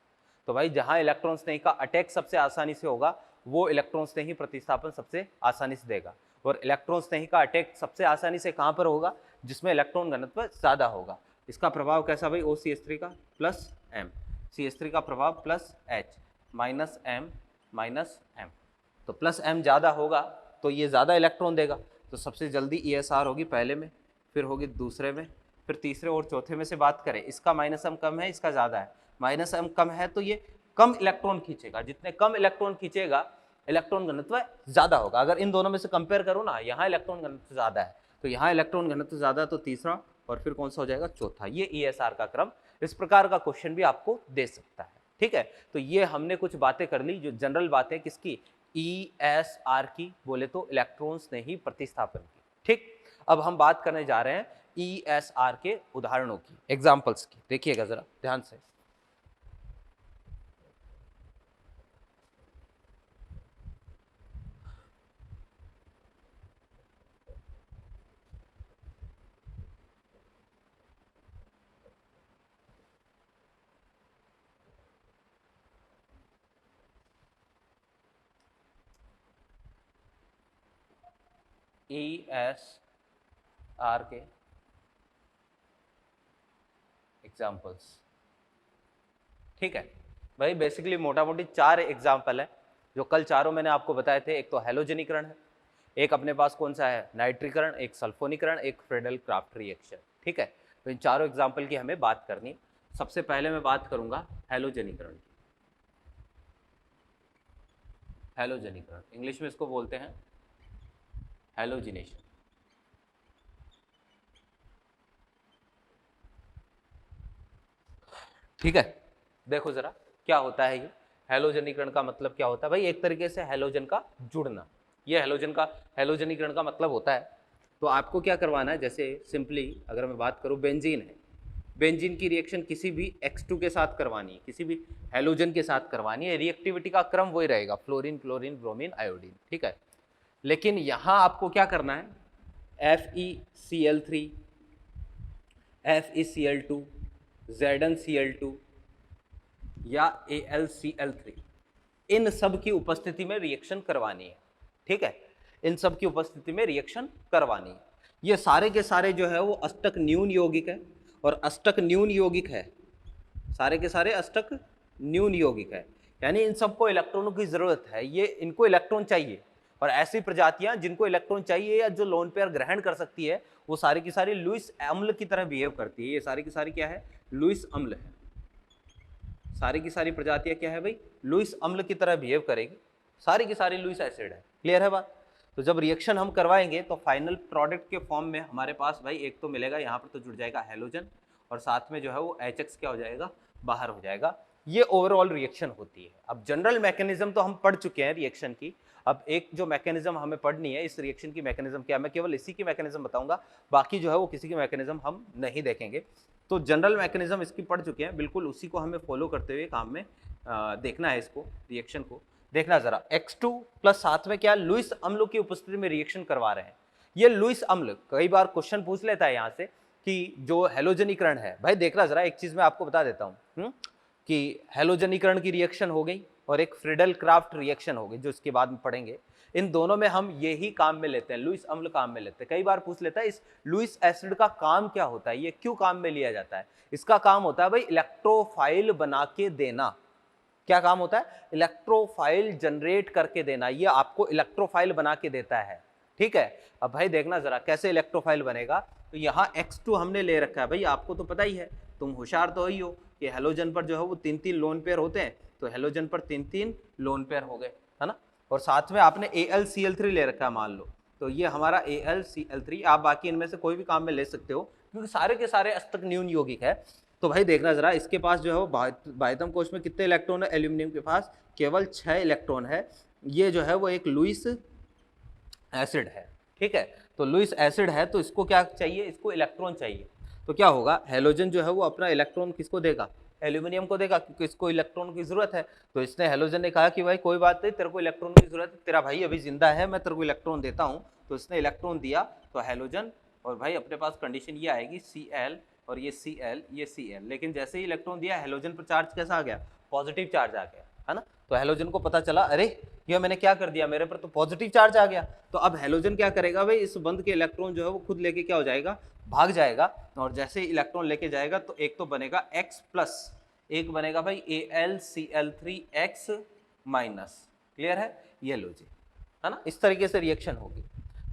तो भाई जहाँ इलेक्ट्रॉन स्नेही का अटैक सबसे आसानी से होगा वो इलेक्ट्रॉन स्नेही प्रतिस्थापन सबसे आसानी से देगा, और इलेक्ट्रॉन स्नेही का अटैक सबसे आसानी से कहाँ पर होगा, जिसमें इलेक्ट्रॉन घनत्व ज़्यादा होगा। इसका प्रभाव कैसा भाई, OCH3 का +M, CH3 का प्रभाव +H, -M, तो +M ज़्यादा होगा तो ये ज़्यादा इलेक्ट्रॉन देगा, तो सबसे जल्दी ESR होगी पहले में, फिर होगी दूसरे में, फिर तीसरे और चौथे में से बात करें, इसका -M कम है, इसका ज़्यादा है, -M कम है तो ये कम इलेक्ट्रॉन खींचेगा, जितने कम इलेक्ट्रॉन खींचेगा इलेक्ट्रॉन घनत्व ज़्यादा होगा। अगर इन दोनों में से कंपेयर करो ना, यहाँ इलेक्ट्रॉन घनत्व ज़्यादा है तो यहाँ इलेक्ट्रॉन घनत्व ज़्यादा, तो तीसरा, और फिर कौन सा हो जाएगा, चौथा। ये ESR का क्रम, इस प्रकार का क्वेश्चन भी आपको दे सकता है। ठीक है, तो ये हमने कुछ बातें कर ली, जो जनरल बातें किसकी, ESR की, बोले तो इलेक्ट्रॉन स्नेही प्रतिस्थापन की। ठीक, अब हम बात करने जा रहे हैं ESR के उदाहरणों की, एग्जाम्पल्स की। देखिएगा जरा ध्यान से, ESR के एग्जाम्पल्स। ठीक है भाई, बेसिकली मोटा मोटी 4 एग्जाम्पल है, जो कल चारों मैंने आपको बताए थे। एक तो हैलोजनीकरण है, एक अपने पास कौन सा है, नाइट्रीकरण, एक सल्फोनीकरण, एक फ्रेडल क्राफ्ट रिएक्शन। ठीक है, तो इन चारों एग्जाम्पल की हमें बात करनी है। सबसे पहले मैं बात करूंगा हैलोजनीकरण की। हैलोजनीकरण, इंग्लिश में इसको बोलते हैं हैलोजिनेशन। ठीक है, देखो जरा क्या होता है ये हैलोजनीकरण का मतलब क्या होता है भाई, एक तरीके से हैलोजन का जुड़ना। ये हैलोजनीकरण का मतलब होता है। तो आपको क्या करवाना है, जैसे सिंपली अगर मैं बात करूं, बेंजीन है, बेंजीन की रिएक्शन किसी भी X2 के साथ करवानी है, किसी भी हैलोजन के साथ करवानी है, रिएक्टिविटी का क्रम वही रहेगा, फ्लोरीन, क्लोरीन, ब्रोमीन, आयोडीन, ठीक है। लेकिन यहां आपको क्या करना है, FeCl3, FeCl2, ZnCl2 या AlCl3, इन सब की उपस्थिति में रिएक्शन करवानी है, ठीक है। इन सब की उपस्थिति में रिएक्शन करवानी है। ये सारे के सारे जो है वो अष्टक न्यून यौगिक है, और अष्टक न्यून यौगिक है, सारे के सारे अष्टक न्यून यौगिक है, यानी इन सबको इलेक्ट्रॉनों की जरूरत है, ये इनको इलेक्ट्रॉन चाहिए। और ऐसी प्रजातियां जिनको इलेक्ट्रॉन चाहिए या जो लोन पेयर ग्रहण कर सकती है, वो सारी की सारी लुईस अम्ल की तरह बिहेव करती है। ये सारी की सारी क्या है, लुईस अम्ल है। सारी की सारी प्रजातियां क्या है भाई, लुईस अम्ल की तरह बिहेव करेगी, सारी की सारी लुईस एसिड है। क्लियर है बात। तो जब रिएक्शन हम करवाएंगे तो फाइनल प्रोडक्ट के फॉर्म में हमारे पास भाई एक तो मिलेगा, यहाँ पर तो जुड़ जाएगा हैलोजन, और साथ में जो है वो HX क्या हो जाएगा, बाहर हो जाएगा। ये ओवरऑल रिएक्शन होती है। अब जनरल मैकेनिज्म तो हम पढ़ चुके हैं रिएक्शन की, अब एक जो मैकेनिज्म हमें पढ़नी है इस रिएक्शन की मैकेनिज्म क्या, मैं केवल इसी की मैकेनिज्म बताऊंगा, बाकी जो है वो किसी की मैकेनिज्म हम नहीं देखेंगे। तो जनरल मैकेनिज्म इसकी पढ़ चुके हैं, बिल्कुल उसी को हमें फॉलो करते हुए काम में देखना है, इसको रिएक्शन को देखना जरा। X2 प्लस साथ में क्या, लुईस अम्ल की उपस्थिति में रिएक्शन करवा रहे हैं। ये लुईस अम्ल कई बार क्वेश्चन पूछ लेता है यहाँ से कि जो हैलोजनीकरण है, भाई देखना जरा, एक चीज मैं आपको बता देता हूँ कि हैलोजनीकरण की रिएक्शन हो गई और एक फ्रीडल क्राफ्ट रिएक्शन हो गई, जो इसके बाद में पढ़ेंगे। इन दोनों में हम यही काम में लेते हैं, लुईस अम्ल काम में लेते हैं। कई बार पूछ लेता है इस लुईस एसिड का काम क्या होता है, ये क्यों काम में लिया जाता है। इसका काम होता है भाई इलेक्ट्रोफाइल बना के देना। क्या काम होता है, इलेक्ट्रोफाइल जनरेट करके देना, ये आपको इलेक्ट्रोफाइल बना के देता है, ठीक है। अब भाई देखना जरा कैसे इलेक्ट्रोफाइल बनेगा। तो यहाँ X2 हमने ले रखा है, भाई आपको तो पता ही है, तुम होशियार तो ही हो कि हेलोजन पर जो है वो 3-3 लोन पेयर होते हैं, तो हेलोजन पर 3-3 लोन पेयर हो गए, है ना। और साथ में आपने AlCl3 ले रखा है मान लो, तो ये हमारा AlCl3, आप बाकी इनमें से कोई भी काम में ले सकते हो क्योंकि सारे के सारे अष्टक न्यून यौगिक है। तो भाई देखना जरा, इसके पास जो है वो बाह्यतम कोश में कितने इलेक्ट्रॉन है, एल्यूमिनियम के पास केवल 6 इलेक्ट्रॉन है। ये जो है वो एक लुईस एसिड है, ठीक है। तो लुईस एसिड है तो इसको क्या चाहिए, इसको इलेक्ट्रॉन चाहिए। तो क्या होगा, हेलोजन जो है वो अपना इलेक्ट्रॉन किसको देगा, एल्यूमिनियम को देगा, क्योंकि इसको इलेक्ट्रॉन की जरूरत है। तो इसने हेलोजन ने कहा कि भाई कोई बात नहीं, तेरे को इलेक्ट्रॉन की जरूरत है, तेरा भाई अभी जिंदा है, मैं तेरे को इलेक्ट्रॉन देता हूँ। तो इसने इलेक्ट्रॉन दिया, तो हेलोजन, और भाई अपने पास कंडीशन ये आएगी Cl और ये Cl, ये Cl, लेकिन जैसे ही इलेक्ट्रॉन दिया हेलोजन पर चार्ज कैसा आ गया, पॉजिटिव चार्ज आ गया, है ना। तो हेलोजन को पता चला, अरे ये मैंने क्या कर दिया, मेरे पर तो पॉजिटिव चार्ज आ गया। तो अब हेलोजन क्या करेगा भाई, इस बंद के इलेक्ट्रॉन जो है वो खुद लेके क्या हो जाएगा, भाग जाएगा। और जैसे ही इलेक्ट्रॉन लेके जाएगा तो एक तो बनेगा X+, एक बनेगा भाई AlCl3X-। क्लियर है, ये लो जी, है ना। इस तरीके से रिएक्शन होगी।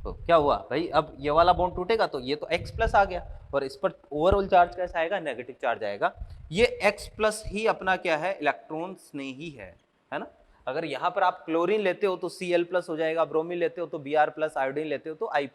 तो क्या हुआ भाई, अब ये वाला बॉन्ड टूटेगा तो ये तो X+ आ गया, और इस पर ओवरऑल चार्ज कैसा आएगा, नेगेटिव चार्ज आएगा। ये X+ ही अपना क्या है, इलेक्ट्रॉन स्नेही है ना। अगर यहाँ पर आप क्लोरीन लेते हो तो Cl+ हो जाएगा, ब्रोमीन लेते हो तो Br+, आयोडीन लेते हो तो I+,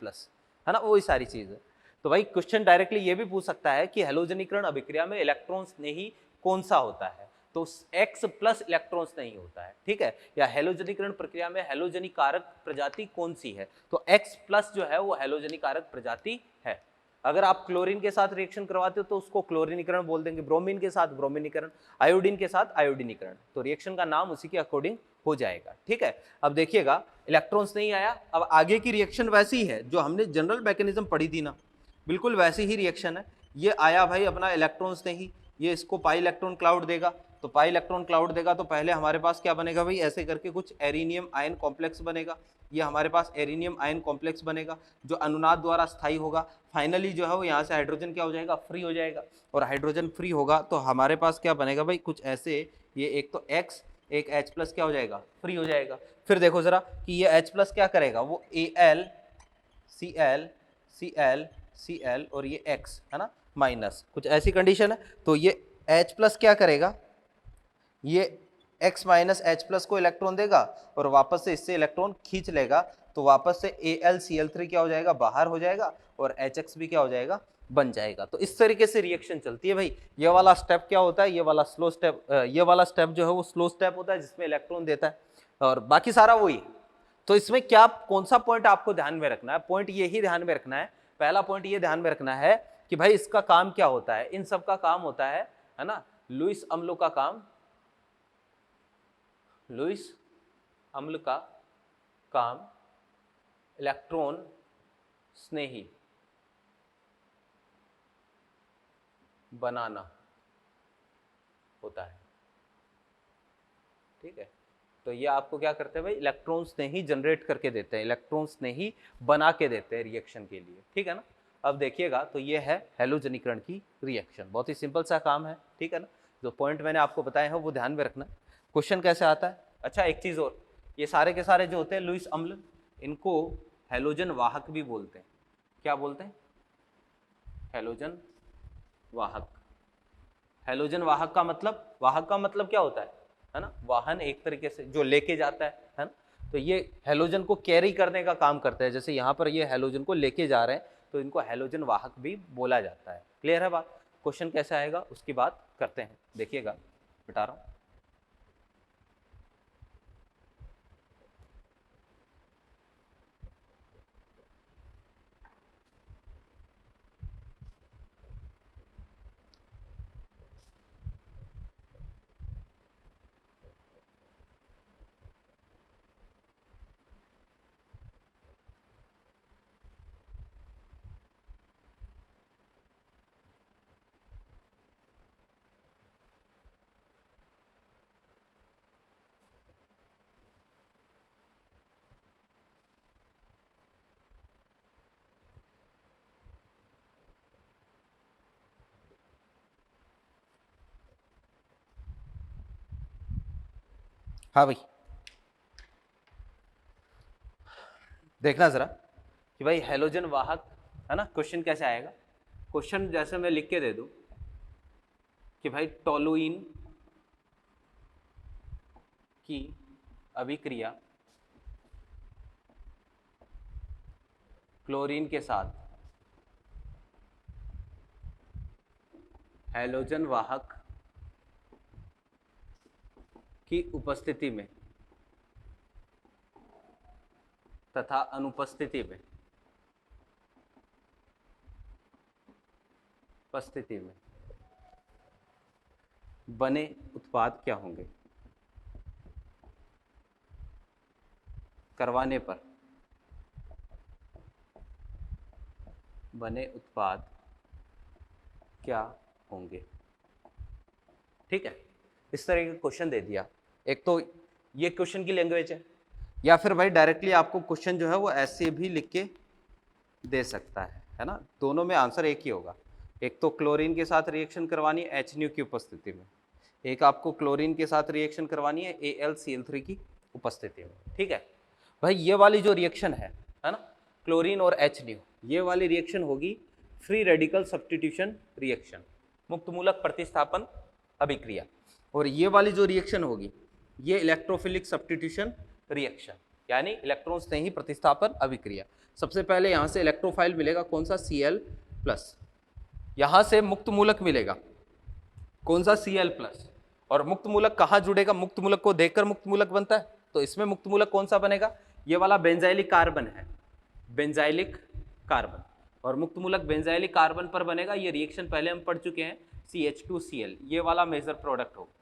है ना, वही सारी चीज है। तो भाई क्वेश्चन डायरेक्टली ये भी पूछ सकता है कि हैलोजनीकरण अभिक्रिया में इलेक्ट्रॉन स्नेही कौन सा होता है, तो X+ इलेक्ट्रॉन्स नहीं होता है, ठीक है। या हैलोजनीकरण प्रक्रिया में हैलोजनी कारक प्रजाति कौन सी है, तो X+ जो है वो हैलोजनी कारक प्रजाति है। अगर आप क्लोरीन के साथ रिएक्शन करवाते हो तो उसको क्लोरीनीकरण बोल देंगे, ब्रोमीन के साथ ब्रोमीनीकरण, आयोडीन के साथ आयोडीनीकरण, तो रिएक्शन का नाम उसी के अकॉर्डिंग हो जाएगा, ठीक है। अब देखिएगा इलेक्ट्रॉन्स नहीं आया, अब आगे की रिएक्शन वैसी है जो हमने जनरल मैकेनिज्म पढ़ी थी ना, बिल्कुल वैसी ही रिएक्शन है। ये आया भाई अपना इलेक्ट्रॉन्स नहीं, ये इसको पाई इलेक्ट्रॉन क्लाउड देगा, तो पाई इलेक्ट्रॉन क्लाउड देगा तो पहले हमारे पास क्या बनेगा भाई, ऐसे करके कुछ एरिनियम आयन कॉम्प्लेक्स बनेगा। ये हमारे पास एरिनियम आयन कॉम्प्लेक्स बनेगा जो अनुनाद द्वारा स्थायी होगा। फाइनली जो है वो यहाँ से हाइड्रोजन क्या हो जाएगा, फ्री हो जाएगा, और हाइड्रोजन फ्री होगा तो हमारे पास क्या बनेगा भाई, कुछ ऐसे, ये एक तो X, एक H+ क्या हो जाएगा, फ्री हो जाएगा। फिर देखो जरा कि ये H+ क्या करेगा, वो Al, Cl, Cl, Cl और ये X, है ना, माइनस, कुछ ऐसी कंडीशन है। तो ये H+ क्या करेगा, ये X- H+ को इलेक्ट्रॉन देगा और वापस से इससे इलेक्ट्रॉन खींच लेगा, तो वापस से AlCl3 क्या हो जाएगा, बाहर हो जाएगा, और HX भी क्या हो जाएगा, बन जाएगा। तो इस तरीके से रिएक्शन चलती है भाई। ये वाला स्टेप क्या होता है, ये वाला स्लो स्टेप, ये वाला स्टेप जो है वो स्लो स्टेप होता है जिसमें इलेक्ट्रॉन देता है, और बाकी सारा वही है। तो इसमें क्या कौन सा पॉइंट आपको ध्यान में रखना है? पॉइंट यही ध्यान में रखना है, पहला पॉइंट ये ध्यान में रखना है कि भाई इसका काम क्या होता है। इन सब का काम होता है ना, लुईस अम्लों का काम, लुईस अम्ल का काम इलेक्ट्रॉन स्नेही बनाना होता है। ठीक है, तो ये आपको क्या करते हैं भाई, इलेक्ट्रॉन्स ने ही जनरेट करके देते हैं, इलेक्ट्रॉन्स ने ही बना के देते हैं रिएक्शन के लिए। ठीक है ना, अब देखिएगा तो ये है हैलोजनीकरण की रिएक्शन, बहुत ही सिंपल सा काम है। ठीक है ना, जो पॉइंट मैंने आपको बताए हैं वो ध्यान में रखना। क्वेश्चन कैसे आता है? अच्छा एक चीज और, ये सारे के सारे जो होते हैं लुईस अम्ल, इनको हैलोजन वाहक भी बोलते हैं। क्या बोलते हैं? हैलोजन वाहक। हैलोजन वाहक का मतलब, वाहक का मतलब क्या होता है ना, वाहन एक तरीके से जो लेके जाता है ना, तो ये हैलोजन को कैरी करने का काम करता है। जैसे यहाँ पर ये हैलोजन को लेके जा रहे हैं तो इनको हैलोजन वाहक भी बोला जाता है। क्लियर है बात? क्वेश्चन कैसे आएगा उसकी बात करते हैं, देखिएगा बता रहा हूँ। हाँ भाई, देखना जरा कि भाई हैलोजन वाहक है ना, क्वेश्चन कैसे आएगा। क्वेश्चन जैसे मैं लिख के दे दूं कि भाई टोलुइन की अभिक्रिया क्लोरीन के साथ हैलोजन वाहक की उपस्थिति में तथा अनुपस्थिति में बने उत्पाद क्या होंगे। करवाने पर बने उत्पाद क्या होंगे। ठीक है, इस तरह का क्वेश्चन दे दिया। एक तो ये क्वेश्चन की लैंग्वेज है, या फिर भाई डायरेक्टली आपको क्वेश्चन जो है वो ऐसे भी लिख के दे सकता है ना। दोनों में आंसर एक ही होगा। एक तो क्लोरीन के साथ रिएक्शन करवानी है HNO की उपस्थिति में, एक आपको क्लोरीन के साथ रिएक्शन करवानी है AlCl3 की उपस्थिति में। ठीक है भाई, ये वाली जो रिएक्शन है ना, क्लोरीन और HNO, ये वाली रिएक्शन होगी फ्री रेडिकल सब्स्टिट्यूशन रिएक्शन, मुक्त मूलक प्रतिस्थापन अभिक्रिया। और ये वाली जो रिएक्शन होगी ये इलेक्ट्रोफिलिक सब्स्टिट्यूशन रिएक्शन, यानी इलेक्ट्रॉन्स ने ही प्रतिस्थापन अभिक्रिया। सबसे पहले यहां से इलेक्ट्रोफाइल मिलेगा कौन सा, Cl+, यहां से मुक्त मूलक मिलेगा कौन सा, Cl+। और मुक्त मूलक कहां जुड़ेगा, मुक्त मूलक को देखकर मुक्त मूलक बनता है, तो इसमें मुक्त मूलक कौन सा बनेगा, ये वाला बेंजाइलिक कार्बन है, बेंजाइलिक कार्बन। और मुक्त मूलक बेंजाइलिक कार्बन पर बनेगा, ये रिएक्शन पहले हम पढ़ चुके हैं, CH2Cl, ये वाला मेजर प्रोडक्ट होगा।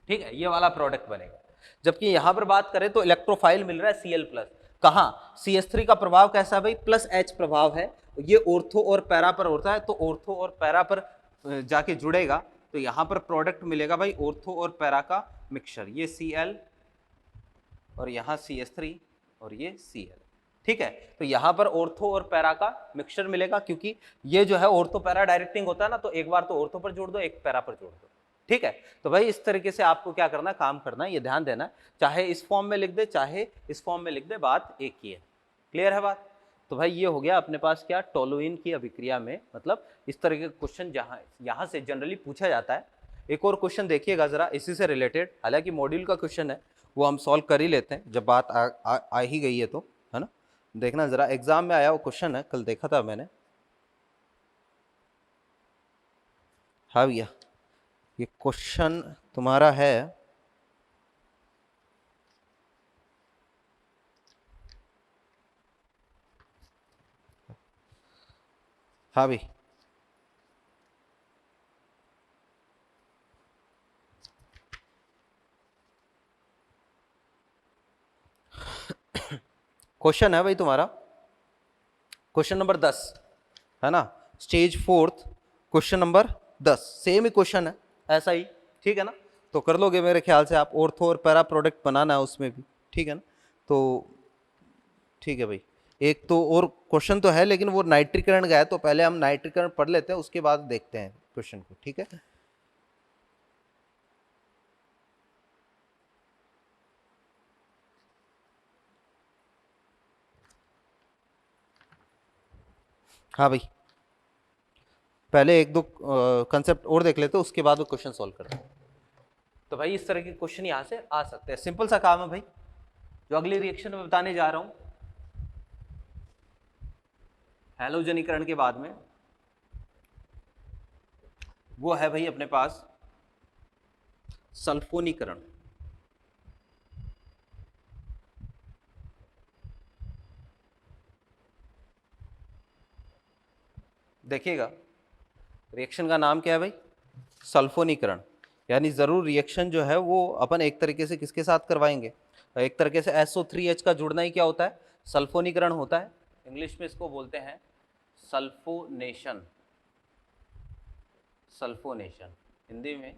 ठीक है, ये वाला प्रोडक्ट बनेगा। जबकि यहां पर बात करें तो इलेक्ट्रोफाइल मिल रहा है Cl+, कहां, CH3 का प्रभाव कैसा है भाई, +H प्रभाव है, ये ऑर्थो और पैरा पर होता है, तो ऑर्थो और पैरा पर जाके जुड़ेगा, तो यहां पर प्रोडक्ट मिलेगा भाई ऑर्थो और पैरा का मिक्सचर, ये Cl और यहां CH3 और ये Cl। ठीक है, तो यहां पर ऑर्थो और पैरा का मिक्सचर मिलेगा, क्योंकि ये जो है ऑर्थो पैरा डायरेक्टिंग होता है ना, तो एक बार तो ऑर्थो पर जोड़ दो, एक पैरा पर जोड़ दो। ठीक है, तो भाई इस तरीके से आपको क्या करना, काम करना है, ये ध्यान देना, चाहे इस फॉर्म में लिख दे चाहे इस फॉर्म में लिख दे, बात एक ही है। क्लियर है बात? तो भाई ये हो गया अपने पास क्या, टोलुइन की अभिक्रिया में, मतलब इस तरह के क्वेश्चन जहां यहां से जनरली पूछा जाता है। एक और क्वेश्चन देखिएगा जरा इसी से रिलेटेड, हालांकि मॉड्यूल का क्वेश्चन है, वो हम सॉल्व कर ही लेते हैं जब बात आ ही गई है तो, है ना। देखना जरा, एग्जाम में आया वो क्वेश्चन है, कल देखा था मैंने। हाँ भैया, ये क्वेश्चन तुम्हारा है हाँ भाई, क्वेश्चन है भाई तुम्हारा, क्वेश्चन नंबर 10 है ना, स्टेज 4 क्वेश्चन नंबर 10, सेम ही क्वेश्चन है ऐसा ही, ठीक है ना। तो कर लोगे मेरे ख्याल से आप, ऑर्थो और पैरा प्रोडक्ट बनाना है उसमें भी, ठीक है ना। तो ठीक है भाई, एक तो और क्वेश्चन तो है लेकिन वो नाइट्रीकरण का है, तो पहले हम नाइट्रीकरण पढ़ लेते हैं, उसके बाद देखते हैं क्वेश्चन को, ठीक है। हाँ भाई, पहले एक दो कंसेप्ट और देख लेते हैं, उसके बाद वो क्वेश्चन सॉल्व करते हैं। तो भाई इस तरह के क्वेश्चन यहां से आ सकते हैं, सिंपल सा काम है भाई, जो अगली रिएक्शन में बताने जा रहा हूं हैलोजनीकरण के बाद में, वो है भाई अपने पास सल्फोनीकरण। देखिएगा रिएक्शन का नाम क्या है भाई, सल्फोनीकरण। यानी जरूर रिएक्शन जो है वो अपन एक तरीके से किसके साथ करवाएंगे, एक तरीके से SO3H का जुड़ना ही क्या होता है, सल्फोनीकरण होता है। इंग्लिश में इसको बोलते हैं सल्फोनेशन, सल्फोनेशन हिंदी में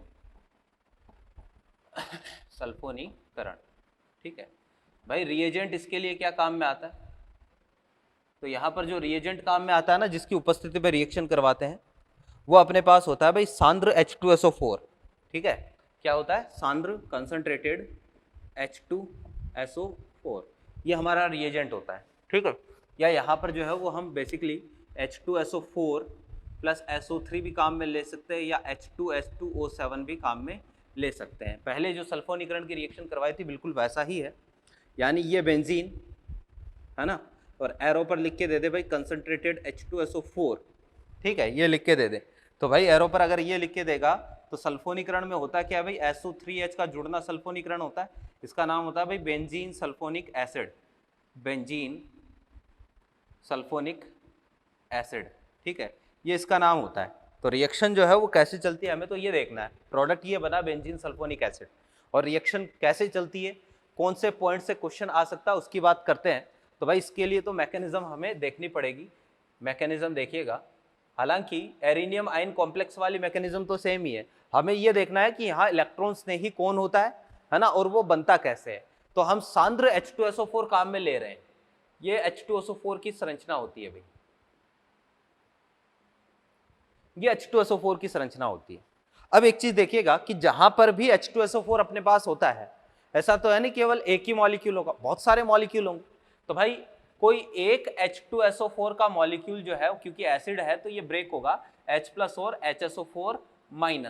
सल्फोनीकरण, ठीक है भाई। रिएजेंट इसके लिए क्या काम में आता है, तो यहां पर जो रिएजेंट काम में आता है ना, जिसकी उपस्थिति में रिएक्शन करवाते हैं, वो अपने पास होता है भाई सांद्र H2SO4, ठीक है। क्या होता है, सांद्र कंसंट्रेटेड H2SO4, ये हमारा रिएजेंट होता है, ठीक है। या यहाँ पर जो है वो हम बेसिकली H2SO4 प्लस SO3 भी काम में ले सकते हैं, या H2S2O7 भी काम में ले सकते हैं। पहले जो सल्फोनीकरण की रिएक्शन करवाई थी बिल्कुल वैसा ही है, यानी ये बेंजीन है ना, और एरो पर लिख के दे दे भाई कंसंट्रेटेड H2SO4, ठीक है, ये लिख के दे दे। तो भाई एरो पर अगर ये लिख के देगा तो सल्फोनीकरण में होता क्या है भाई, SO3H का जुड़ना सल्फोनीकरण होता है, इसका नाम होता है भाई benzene sulphonic acid, benzene sulphonic acid, ठीक है, ये इसका नाम होता है। तो रिएक्शन जो है वो कैसे चलती है हमें तो ये देखना है, प्रोडक्ट ये बना बेंजीन सल्फोनिक एसिड, और रिएक्शन कैसे चलती है, कौन से पॉइंट से क्वेश्चन आ सकता है उसकी बात करते हैं। तो भाई इसके लिए तो मैकेनिज्म हमें देखनी पड़ेगी, मैकेनिज्म देखिएगा। हालांकि एरिनियम आयन कॉम्प्लेक्स वाली मैकेनिज्म तो सेम ही है, हमें ये देखना है कि यहाँ इलेक्ट्रॉन स्नेही कौन होता है ना, और वो बनता कैसे है। तो हम सांद्र H2SO4 काम में ले रहे हैं, ये H2SO4 की संरचना होती है भाई, ये H2SO4 की संरचना होती है। अब एक चीज देखिएगा कि जहां पर भी H2SO4 अपने पास होता है, ऐसा तो है नहीं केवल एक ही मॉलिक्यूल होगा, बहुत सारे मॉलिक्यूल होंगे। तो भाई कोई एक H2SO4 का मॉलिक्यूल जो है, क्योंकि एसिड है तो ये ब्रेक होगा H+ और HSO4- में,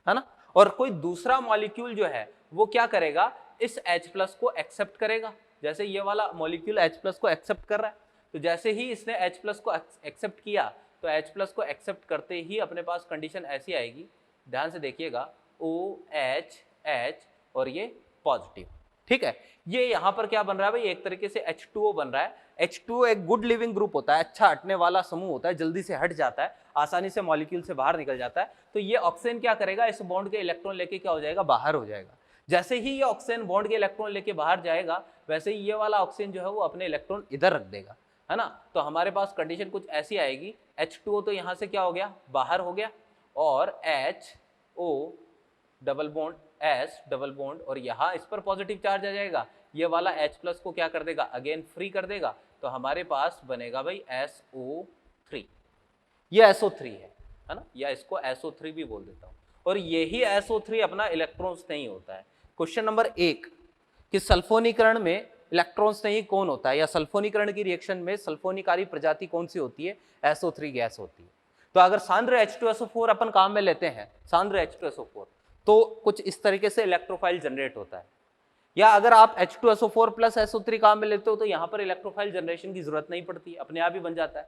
है ना, और कोई दूसरा मॉलिक्यूल जो है वो क्या करेगा, इस H+ को एक्सेप्ट करेगा। जैसे ये वाला मॉलिक्यूल H+ को एक्सेप्ट कर रहा है, तो जैसे ही इसने H+ को एक्सेप्ट किया तो H+ को एक्सेप्ट करते ही अपने पास कंडीशन ऐसी आएगी, ध्यान से देखिएगा, OH और ये पॉजिटिव, ठीक है। ये यहां पर क्या बन रहा है भाई, एक तरीके से H2O बन रहा है। H2O एक गुड लिविंग ग्रुप होता है, अच्छा हटने वाला समूह होता है, जल्दी से हट जाता है, आसानी से मॉलिक्यूल से बाहर निकल जाता है। तो ये ऑक्सीजन क्या करेगा, इस बॉन्ड के इलेक्ट्रॉन लेके क्या हो जाएगा, बाहर हो जाएगा। जैसे ही ये ऑक्सीजन बॉन्ड के इलेक्ट्रॉन लेके बाहर जाएगा, वैसे ही ये वाला ऑक्सीजन जो है वो अपने इलेक्ट्रॉन इधर रख देगा, है ना। तो हमारे पास कंडीशन कुछ ऐसी आएगी, H2O तो यहां से क्या हो गया, बाहर हो गया, और HO double bond S double bond, और यहाँ इस पर पॉजिटिव चार्ज आ जाएगा, ये वाला H+ को क्या कर देगा, अगेन फ्री कर देगा। तो हमारे पास बनेगा भाई SO3, ये SO3 है ना, या इसको SO3 भी बोल देता हूँ, और यही SO3 अपना इलेक्ट्रॉन्स नहीं होता है। क्वेश्चन नंबर 1 कि सल्फोनीकरण में इलेक्ट्रॉन्स नहीं कौन होता है, या सल्फोनीकरण की रिएक्शन में सल्फोनिकारी प्रजाति कौन सी होती है, SO3 गैस होती है। तो अगर सांद्र H2SO4 अपन काम में लेते हैं, सांद्र H2SO4, तो कुछ इस तरीके से इलेक्ट्रोफाइल जनरेट होता है। या अगर आप H2SO4 प्लस SO3 काम में लेते हो तो यहां पर इलेक्ट्रोफाइल जनरेशन की जरूरत नहीं पड़ती, अपने आप ही बन जाता है।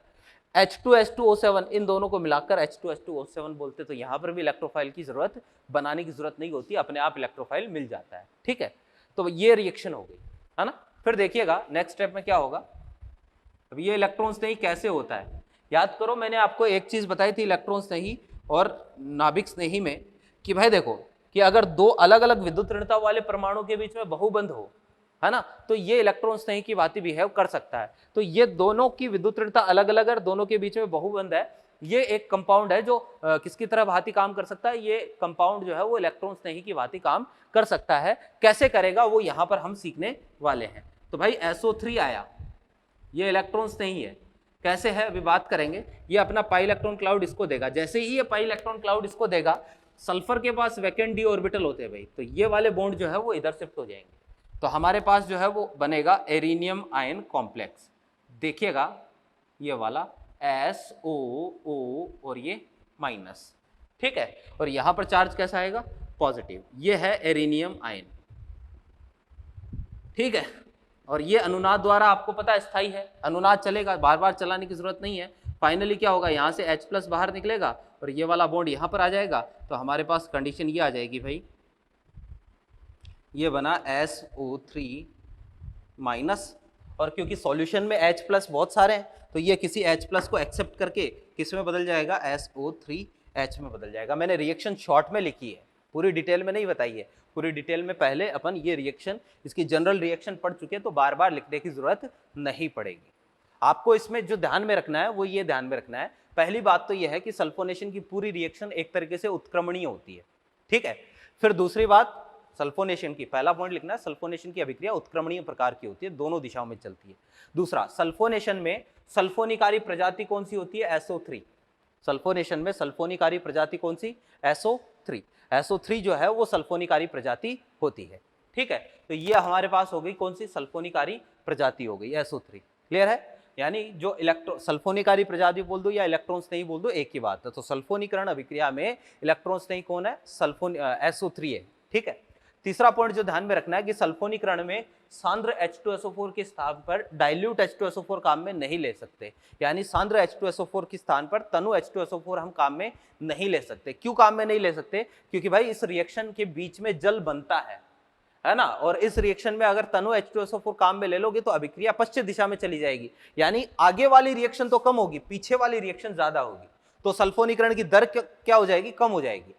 H2S2O7 इन दोनों को मिलाकर H2S2O7 बोलते, तो यहां पर भी इलेक्ट्रोफाइल की जरूरत बनाने की जरूरत नहीं होती, अपने आप इलेक्ट्रोफाइल मिल जाता है, ठीक है। तो ये रिएक्शन हो गई, है ना। फिर देखिएगा नेक्स्ट स्टेप में क्या होगा। अब ये इलेक्ट्रॉन्स नहीं कैसे होता है, याद करो मैंने आपको एक चीज बताई थी इलेक्ट्रॉन स्नेही और नाभिक स्नेही में कि भाई देखो कि अगर दो अलग अलग विद्युत ऋणता वाले परमाणु के बीच में बहुबंध हो, है ना, तो ये इलेक्ट्रॉन स्नेही की भांति बिहेव कर सकता है। तो ये दोनों की विद्युत ऋणता अलग अलग है, दोनों के बीच में बहुबंध है, ये एक कंपाउंड है जो किसकी तरह भांति काम कर सकता है, ये कंपाउंड जो है वो इलेक्ट्रॉन स्नेही की भांति काम कर सकता है। कैसे करेगा वो यहां पर हम सीखने वाले हैं। तो भाई SO3 आया, ये इलेक्ट्रॉन स्नेही है, कैसे है अभी बात करेंगे। ये अपना पाई इलेक्ट्रॉन क्लाउड इसको देगा, जैसे ही ये पाई इलेक्ट्रॉन क्लाउड इसको देगा, सल्फर के पास वैकेंट डी ऑर्बिटल होते हैं भाई, तो ये वाले बॉन्ड जो है वो इधर शिफ्ट हो जाएंगे, तो हमारे पास जो है वो बनेगा एरिनियम आयन कॉम्प्लेक्स। देखिएगा ये वाला SOO और ये माइनस, ठीक है, और यहां पर चार्ज कैसा आएगा, पॉजिटिव। ये है एरिनियम आयन, ठीक है, और ये अनुनाद द्वारा आपको पता है स्थायी है, अनुनाद चलेगा, बार बार चलाने की जरूरत नहीं है। फाइनली क्या होगा, यहाँ से H+ बाहर निकलेगा और ये वाला बॉन्ड यहाँ पर आ जाएगा, तो हमारे पास कंडीशन ये आ जाएगी भाई, ये बना SO3 माइनस, और क्योंकि सॉल्यूशन में H+ बहुत सारे हैं तो ये किसी H+ को एक्सेप्ट करके किस में बदल जाएगा, SO3H में बदल जाएगा। मैंने रिएक्शन शॉर्ट में लिखी है, पूरी डिटेल में नहीं बताई है, पूरी डिटेल में पहले अपन ये रिएक्शन, इसकी जनरल रिएक्शन पढ़ चुके हैं, तो बार बार लिखने की जरूरत नहीं पड़ेगी। आपको इसमें जो ध्यान में रखना है वो ये ध्यान में रखना है, पहली बात तो ये है कि सल्फोनेशन की पूरी रिएक्शन एक तरीके से उत्क्रमणीय होती है, ठीक है। फिर दूसरी बात, सल्फोनेशन की पहला पॉइंट लिखना है, सल्फोनेशन की अभिक्रिया उत्क्रमणीय प्रकार की होती है, दोनों दिशाओं में चलती है। दूसरा, सल्फोनेशन में सल्फोनिकारी प्रजाति कौन सी होती है, SO3। सल्फोनेशन में सल्फोनिकारी प्रजाति कौन सी, SO3। SO3 जो है वो सल्फोनिकारी प्रजाति होती है, ठीक है। तो ये हमारे पास हो गई कौन सी, सल्फोनिकारी प्रजाति हो गई SO3। क्लियर है, यानी जो सल्फोनिकारी प्रजाति बोल दो या इलेक्ट्रॉन्स नहीं बोल दो, एक ही बात है। तो सल्फोनीकरण अभिक्रिया में इलेक्ट्रॉन्स नहीं कौन है, SO3 है, ठीक है। तीसरा पॉइंट जो ध्यान में रखना है कि सल्फोनीकरण में सांद्र H2SO4 के स्थान पर डाइल्यूट H2SO4 काम में नहीं ले सकते, यानी सांद्र H2SO4 के स्थान पर तनु H2SO4 हम काम में नहीं ले सकते। क्यों काम में नहीं ले सकते, क्योंकि भाई इस रिएक्शन के बीच में जल बनता है ना, और इस रिएक्शन में अगर तनु H2SO4 काम में ले लोगे तो अभिक्रिया पश्चिम दिशा में चली जाएगी, यानी आगे वाली रिएक्शन तो कम होगी, पीछे वाली रिएक्शन ज्यादा होगी, तो सल्फोनीकरण की दर क्या हो जाएगी, कम हो जाएगी।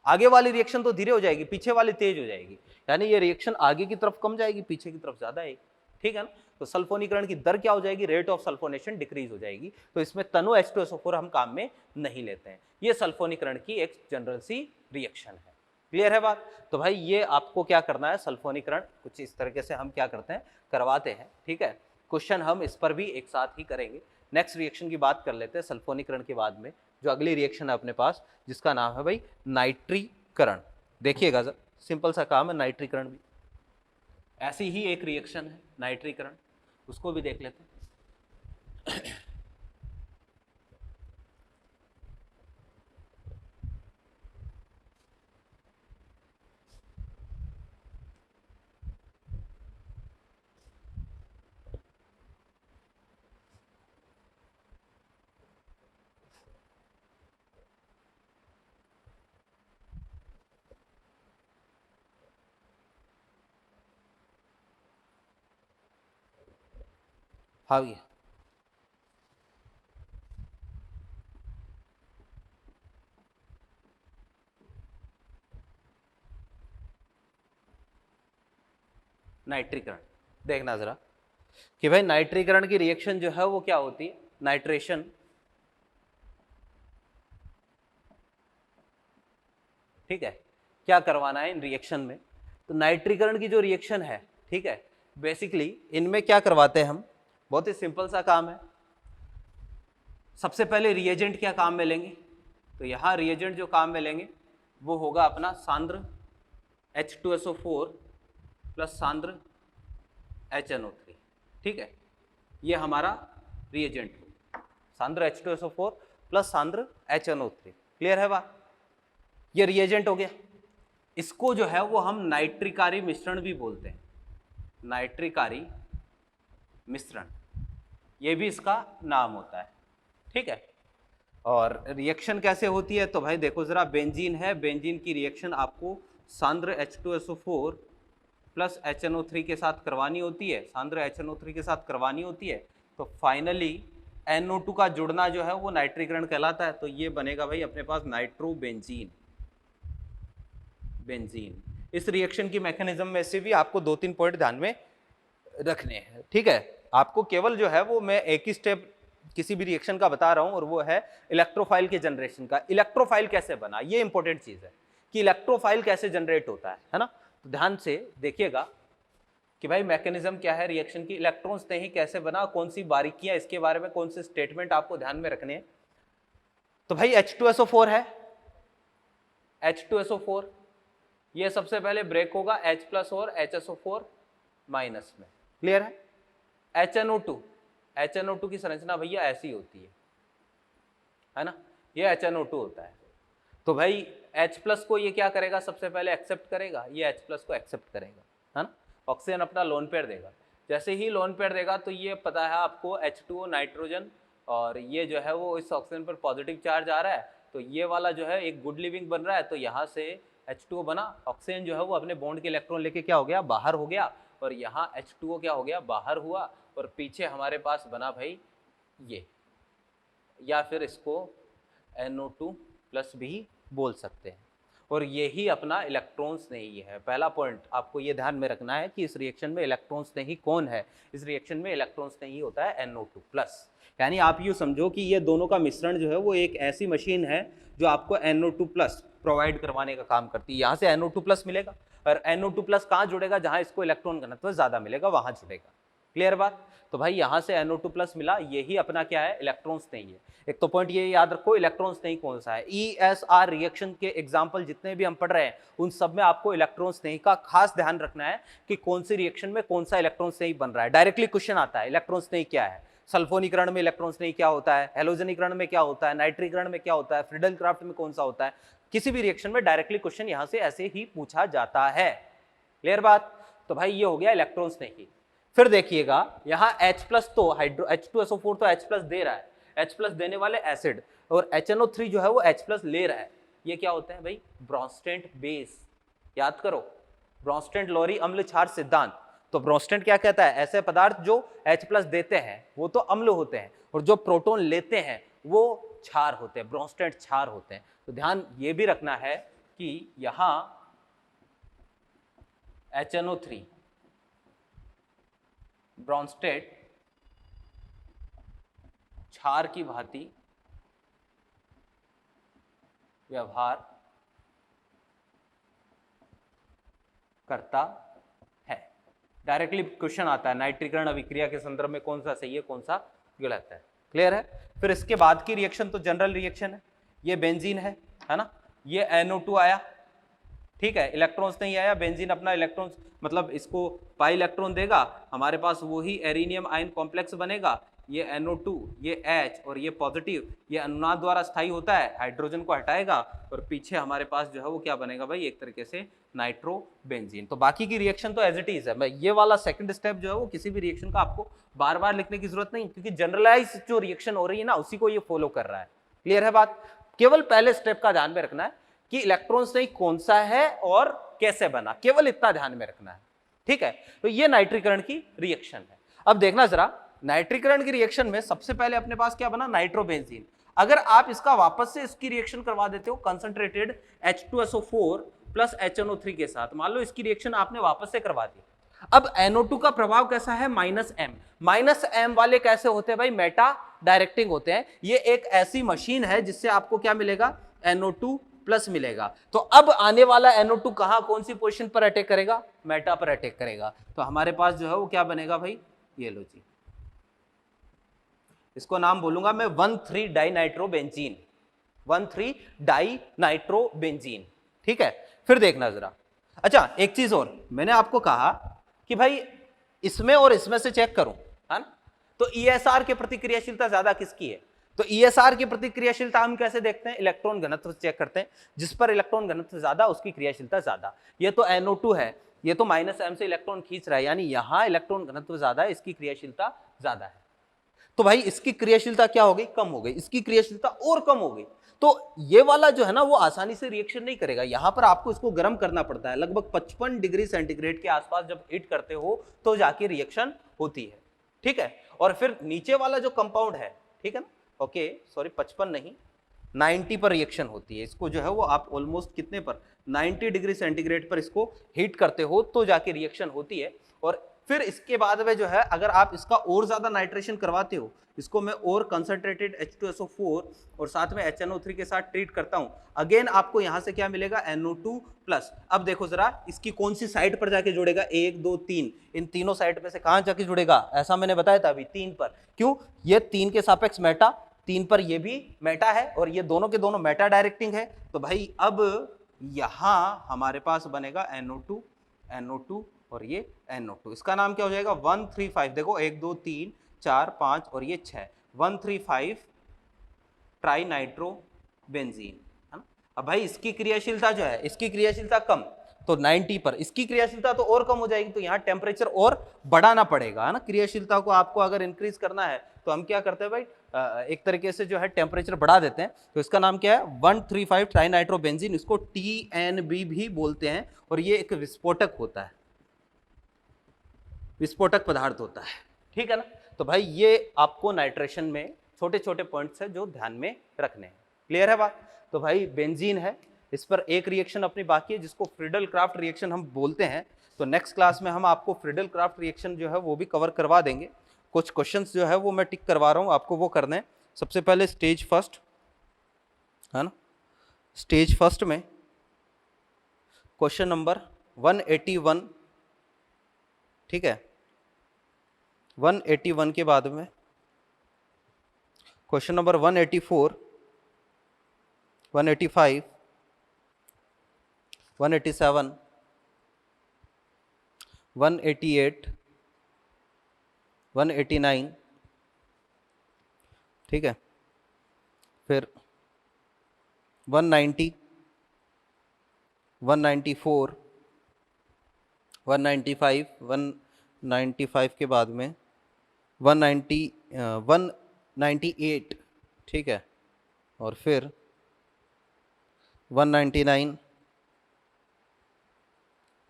आगे वाली रिएक्शन तो धीरे हो जाएगी, पीछे वाली तेज हो जाएगी, यानी ये रिएक्शन आगे की तरफ कम जाएगी, पीछे की तरफ ज्यादा आएगी, ठीक है ना। तो सल्फोनीकरण की दर क्या हो जाएगी, रेट ऑफ सल्फोनेशन डिक्रीज हो जाएगी, तो इसमें तनु H2SO4 हम काम में नहीं लेते हैं। ये सल्फोनीकरण की एक जनरल सी रिएक्शन है। क्लियर है बात। तो भाई ये आपको क्या करना है, सल्फोनीकरण कुछ इस तरीके से हम क्या करते हैं, करवाते हैं, ठीक है। क्वेश्चन हम इस पर भी एक साथ ही करेंगे। नेक्स्ट रिएक्शन की बात कर लेते हैं सल्फोनीकरण के बाद में, जो अगली रिएक्शन है अपने पास, जिसका नाम है भाई नाइट्रीकरण। देखिएगा सर, सिंपल सा काम है, नाइट्रीकरण भी ऐसी ही एक रिएक्शन है, नाइट्रीकरण, उसको भी देख लेते हैं। हाँ भैया, नाइट्रीकरण देखना जरा कि भाई नाइट्रीकरण की रिएक्शन जो है वो क्या होती है, नाइट्रेशन, ठीक है। क्या करवाना है इन रिएक्शन में, तो नाइट्रीकरण की जो रिएक्शन है, ठीक है, बेसिकली इनमें क्या करवाते हैं हम, बहुत ही सिंपल सा काम है। सबसे पहले रिएजेंट क्या काम में लेंगे, तो यहाँ रिएजेंट जो काम में लेंगे वो होगा अपना सांद्र H2SO4 प्लस सांद्र HNO3, ठीक है। ये हमारा रिएजेंट हो, सांद्र H2SO4 प्लस सांद्र HNO3। क्लियर है बात, ये रिएजेंट हो गया। इसको जो है वो हम नाइट्रिकारी मिश्रण भी बोलते हैं, नाइट्रिकारी मिश्रण, ये भी इसका नाम होता है, ठीक है। और रिएक्शन कैसे होती है, तो भाई देखो जरा, बेंजीन है, बेंजीन की रिएक्शन आपको सांद्र H2SO4 प्लस HNO3 के साथ करवानी होती है, सांद्र HNO3 के साथ करवानी होती है। तो फाइनली NO2 का जुड़ना जो है वो नाइट्रीकरण कहलाता है। तो ये बनेगा भाई अपने पास नाइट्रोबेंजीन, बेंजीन। इस रिएक्शन की मैकेनिज्म में से भी आपको 2-3 पॉइंट ध्यान में रखने हैं, ठीक है। आपको केवल जो है वो मैं एक ही स्टेप किसी भी रिएक्शन का बता रहा हूं, और वो है इलेक्ट्रोफाइल के जनरेशन का। इलेक्ट्रोफाइल कैसे बना, ये इंपॉर्टेंट चीज है कि इलेक्ट्रोफाइल कैसे जनरेट होता है ना। तो ध्यान से देखिएगा कि भाई मैकेनिज्म क्या है रिएक्शन की, इलेक्ट्रॉन्स नहीं कैसे बना, कौन सी बारीकियां इसके बारे में, कौन से स्टेटमेंट आपको ध्यान में रखने हैं। तो भाई H2SO4 है, H2SO4 ये सबसे पहले ब्रेक होगा H+ और HSO4- में, क्लियर है। HNO2 की संरचना भैया ऐसी होती है ना, ये HNO2 होता है। तो भाई H+ को ये क्या करेगा, सबसे पहले एक्सेप्ट करेगा, ये H+ को एक्सेप्ट करेगा, है ना। ऑक्सीजन अपना लोन पेयर देगा, जैसे ही लोन पेयर देगा तो ये पता है आपको H2O नाइट्रोजन, और ये जो है वो इस ऑक्सीजन पर पॉजिटिव चार्ज आ रहा है, तो ये वाला जो है एक गुड लिविंग बन रहा है। तो यहाँ से H2O बना, ऑक्सीजन जो है वो अपने बॉन्ड के इलेक्ट्रॉन लेके क्या हो गया, बाहर हो गया, और यहाँ H2O क्या हो गया, बाहर हुआ, और पीछे हमारे पास बना भाई ये, या फिर इसको NO2+ भी बोल सकते हैं। और यही अपना इलेक्ट्रॉन्स नहीं है। पहला पॉइंट आपको ये ध्यान में रखना है कि इस रिएक्शन में इलेक्ट्रॉन्स नहीं कौन है, इस रिएक्शन में इलेक्ट्रॉन्स नहीं होता है NO2+। यानी आप यूँ समझो कि ये दोनों का मिश्रण जो है वो एक ऐसी मशीन है जो आपको NO2+ प्रोवाइड करवाने का काम करती है। यहाँ से NO2+ मिलेगा, और NO2+ कहाँ जुड़ेगा, जहाँ इसको इलेक्ट्रॉन घनत्व ज़्यादा मिलेगा वहाँ जुड़ेगा, क्लियर बात। तो भाई यहाँ से NO2+ मिला, यही अपना क्या है, इलेक्ट्रॉन्स नहीं है। एक तो पॉइंट ये याद रखो, इलेक्ट्रॉन्स नहीं कौन सा है। ESR रिएक्शन के एग्जाम्पल जितने भी हम पढ़ रहे हैं उन सब में आपको इलेक्ट्रॉन्स नहीं का खास ध्यान रखना है कि कौन सी रिएक्शन में कौन सा इलेक्ट्रॉन्स नहीं बन रहा है। डायरेक्टली क्वेश्चन आता है इलेक्ट्रॉन्स नहीं क्या है, सल्फोनीकरण में इलेक्ट्रॉन्स नहीं क्या होता है, हेलोजनीकरण में क्या होता है, नाइट्रीकरण में क्या होता है, फ्रीडल क्राफ्ट में कौन सा होता है। किसी भी रिएक्शन में डायरेक्टली क्वेश्चन यहाँ से ऐसे ही पूछा जाता है, क्लियर बात। तो भाई ये हो गया इलेक्ट्रॉन्स नहीं। फिर देखिएगा यहाँ H+ तो H2SO4 तो H+ दे रहा है, H+ देने वाले एसिड, और HNO3 जो है वो H+ ले रहा है। ये क्या होते हैं भाई, ब्रोंस्टेंट बेस, याद करो ब्रोंस्टेंट लोरी अम्ल क्षार सिद्धांत। तो ब्रोंस्टेंट क्या कहता है, ऐसे पदार्थ जो H+ देते हैं वो तो अम्ल होते हैं, और जो प्रोटॉन लेते हैं वो क्षार होते हैं, ब्रोंस्टेंट क्षार होते हैं। तो ध्यान ये भी रखना है कि यहाँ HNO3 ब्रोंस्टेट क्षार की भांति व्यवहार करता है। डायरेक्टली क्वेश्चन आता है नाइट्रीकरण अभिक्रिया के संदर्भ में कौन सा सही है कौन सा गलत है, क्लियर है। फिर इसके बाद की रिएक्शन तो जनरल रिएक्शन है, ये बेंजीन है ना, ये NO2 आया, ठीक है, इलेक्ट्रॉन्स नहीं आया, बेंजीन अपना इलेक्ट्रॉन्स मतलब इसको पाई इलेक्ट्रॉन देगा, हमारे पास वही एरिनियम आयन कॉम्प्लेक्स बनेगा, ये NO2 ये H और ये पॉजिटिव, ये अनुनाद द्वारा स्थायी होता है, हाइड्रोजन को हटाएगा, और पीछे हमारे पास जो है वो क्या बनेगा भाई, एक तरीके से नाइट्रोबेंजीन। तो बाकी की रिएक्शन तो एज इट इज है। मैं ये वाला सेकंड स्टेप जो है वो किसी भी रिएक्शन का आपको बार बार लिखने की जरूरत नहीं, क्योंकि जनरलाइज जो रिएक्शन हो रही है ना उसी को ये फॉलो कर रहा है, क्लियर है बात। केवल पहले स्टेप का ध्यान में रखना है कि इलेक्ट्रॉन्स नहीं कौन सा है और कैसे बना, केवल इतना ध्यान में रखना है, ठीक है। तो ये नाइट्रीकरण की रिएक्शन है। अब देखना जरा, नाइट्रीकरण की रिएक्शन में सबसे पहले अपने पास क्या बना, नाइट्रोबेंजीन। अगर आप इसका वापस से इसकी रिएक्शन करवा देते हो कंसंट्रेटेड H2SO4 प्लस HNO3 के साथ, मान लो इसकी रिएक्शन आपने वापस से करवा दी, अब NO2 का प्रभाव कैसा है, -M वाले कैसे होते हैं भाई, मेटा डायरेक्टिंग होते हैं। ये एक ऐसी मशीन है जिससे आपको क्या मिलेगा, NO2+ मिलेगा। तो अब आने वाला NO2 कहां कौन सी पोजीशन पर अटैक करेगा, मेटा पर अटैक करेगा। तो हमारे पास जो है वो क्या बनेगा भाई, ये लो जी, इसको नाम बोलूंगा मैं 1,3 डाइनाइट्रोबेंजीन, 1,3 डाइनाइट्रोबेंजीन, ठीक है। फिर देखना जरा, अच्छा एक चीज और, मैंने आपको कहा कि भाई इसमें और इसमें से चेक करूं, है ना। तो ESR की प्रतिक्रियाशीलता ज्यादा किसकी है, तो ESR की प्रतिक्रियाशीलता हम कैसे देखते हैं, इलेक्ट्रॉन घनत्व चेक करते हैं, जिस पर इलेक्ट्रॉन घनत्व ज्यादा उसकी क्रियाशीलता ज्यादा। ये तो NO2 है, ये तो -M से इलेक्ट्रॉन खींच रहा है, यानी यहां इलेक्ट्रॉन घनत्व ज्यादा है, इसकी क्रियाशीलता ज्यादा है। तो भाई इसकी क्रियाशीलता क्या हो गई, कम हो गई, इसकी क्रियाशीलता और कम हो गई। तो ये वाला जो है ना वो आसानी से रिएक्शन नहीं करेगा, यहां पर आपको इसको गर्म करना पड़ता है, लगभग 55 डिग्री सेंटीग्रेड के आसपास जब हीट करते हो तो जाके रिएक्शन होती है, ठीक है। और फिर नीचे वाला जो कंपाउंड है, ठीक है ना, ओके सॉरी 55 नहीं 90 पर रिएक्शन होती है। इसको जो है वो आप ऑलमोस्ट कितने पर 90 डिग्री सेंटीग्रेड पर इसको हीट करते हो तो जाके रिएक्शन होती है। और फिर इसके बाद में जो है अगर आप इसका और ज्यादा नाइट्रेशन करवाते हो, इसको मैं और कंसंट्रेटेड H2SO4 और साथ में HNO3 के साथ ट्रीट करता हूं, अगेन आपको यहां से क्या मिलेगा NO2 प्लस। अब देखो जरा इसकी कौन सी साइड पर जाके जुड़ेगा, 1 2 3, इन तीनों साइड में से कहां जाके जुड़ेगा, ऐसा मैंने बताया था अभी 3 पर। क्यों, ये 3 के सापेक्ष मेटा, 3 पर ये भी मेटा है और ये दोनों के दोनों मेटा डायरेक्टिंग है। तो भाई अब यहां हमारे पास बनेगा NO2 NO2 और ये NO2, इसका नाम क्या हो जाएगा 135। देखो 1 2 3 4 5 और ये 6, 135 ट्राई नाइट्रो बेंजीन, है ना। अब भाई इसकी क्रियाशीलता जो है, इसकी क्रियाशीलता कम, तो 90 पर, इसकी क्रियाशीलता तो और कम हो जाएगी, तो यहाँ टेम्परेचर और बढ़ाना पड़ेगा, है ना। क्रियाशीलता को आपको अगर इंक्रीज करना है तो हम क्या करते हैं भाई, एक तरीके से जो है टेम्परेचर बढ़ा देते हैं। तो इसका नाम क्या है 135 ट्राई नाइट्रो बेंजीन, इसको TNB भी बोलते हैं और ये एक विस्फोटक होता है, विस्फोटक पदार्थ होता है, ठीक है ना। तो भाई ये आपको नाइट्रेशन में छोटे छोटे पॉइंट्स है जो ध्यान में रखने हैं, क्लियर है बात। तो भाई बेंजीन है, इस पर एक रिएक्शन अपनी बाकी है जिसको फ्रीडल क्राफ्ट रिएक्शन हम बोलते हैं। तो नेक्स्ट क्लास में हम आपको फ्रीडल क्राफ्ट रिएक्शन जो है वो भी कवर करवा देंगे। कुछ क्वेश्चंस जो है वो मैं टिक करवा रहा हूँ, आपको वो करने हैं। सबसे पहले स्टेज फर्स्ट, है ना, स्टेज फर्स्ट में क्वेश्चन नंबर 181, ठीक है, 181 के बाद में क्वेश्चन नंबर 184, 185, 187, 188, 189, ठीक है, फिर 190, 194, 195, 195 के बाद में 198, ठीक है, और फिर 199,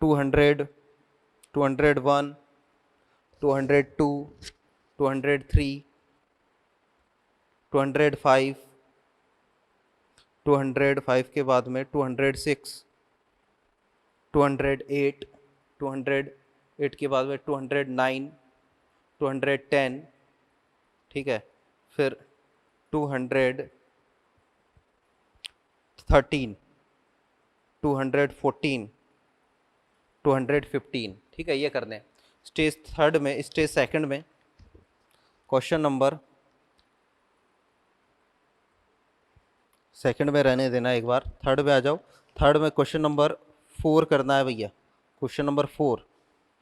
200, 201, 202, 203, 205, 205 के बाद में 206, 208, 208 के बाद में 209, 210, ठीक है, फिर 213, 214, 215, ठीक है, ये करने। स्टेज थर्ड में, स्टेज सेकंड में क्वेश्चन नंबर, सेकंड में रहने देना, एक बार थर्ड में आ जाओ। थर्ड में क्वेश्चन नंबर 4 करना है भैया, क्वेश्चन नंबर 4,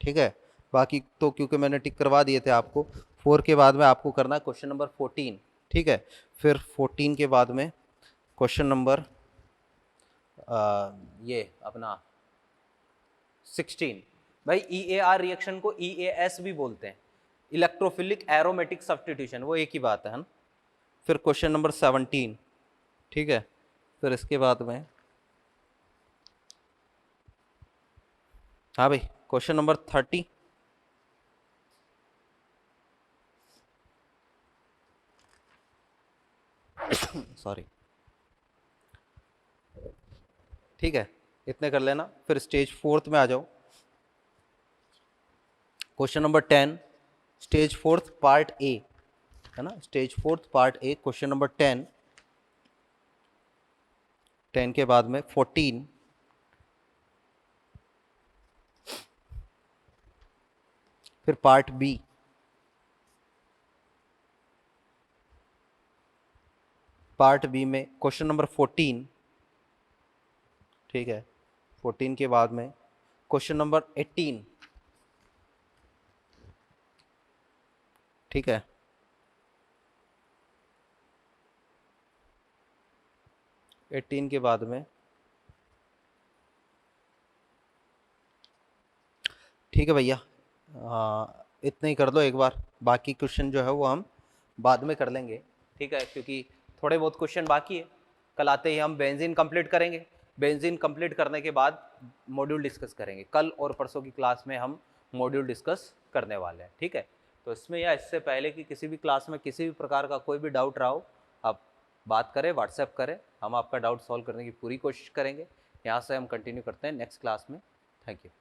ठीक है। बाकी तो क्योंकि मैंने टिक करवा दिए थे आपको, 4 के बाद में आपको करना है क्वेश्चन नंबर 14, ठीक है। फिर 14 के बाद में क्वेश्चन नंबर ये अपना 16। भाई EAR रिएक्शन को EAS भी बोलते हैं, इलेक्ट्रोफिलिक एरोमेटिक सब्स्टिट्यूशन, वो एक ही बात है ना। फिर क्वेश्चन नंबर 17, ठीक है। फिर इसके बाद में हाँ भाई क्वेश्चन नंबर 30, सॉरी, ठीक है, इतने कर लेना। फिर स्टेज फोर्थ में आ जाओ, question number 10, stage fourth part A, है ना, stage fourth part A, question number 10, 10 के बाद में 14, फिर पार्ट बी, पार्ट बी में क्वेश्चन नंबर 14, ठीक है, 14 के बाद में क्वेश्चन नंबर 18, ठीक है, एटीन के बाद में, ठीक है भैया, इतना ही कर दो एक बार, बाकी क्वेश्चन जो है वो हम बाद में कर लेंगे, ठीक है, क्योंकि थोड़े बहुत क्वेश्चन बाकी है। कल आते ही हम बेंजीन कंप्लीट करेंगे, बेंजीन कंप्लीट करने के बाद मॉड्यूल डिस्कस करेंगे। कल और परसों की क्लास में हम मॉड्यूल डिस्कस करने वाले हैं, ठीक है। तो इसमें या इससे पहले कि किसी भी क्लास में किसी भी प्रकार का कोई भी डाउट रहा हो, आप बात करें, व्हाट्सएप करें, हम आपका डाउट सॉल्व करने की पूरी कोशिश करेंगे। यहाँ से हम कंटिन्यू करते हैं नेक्स्ट क्लास में। Thank you.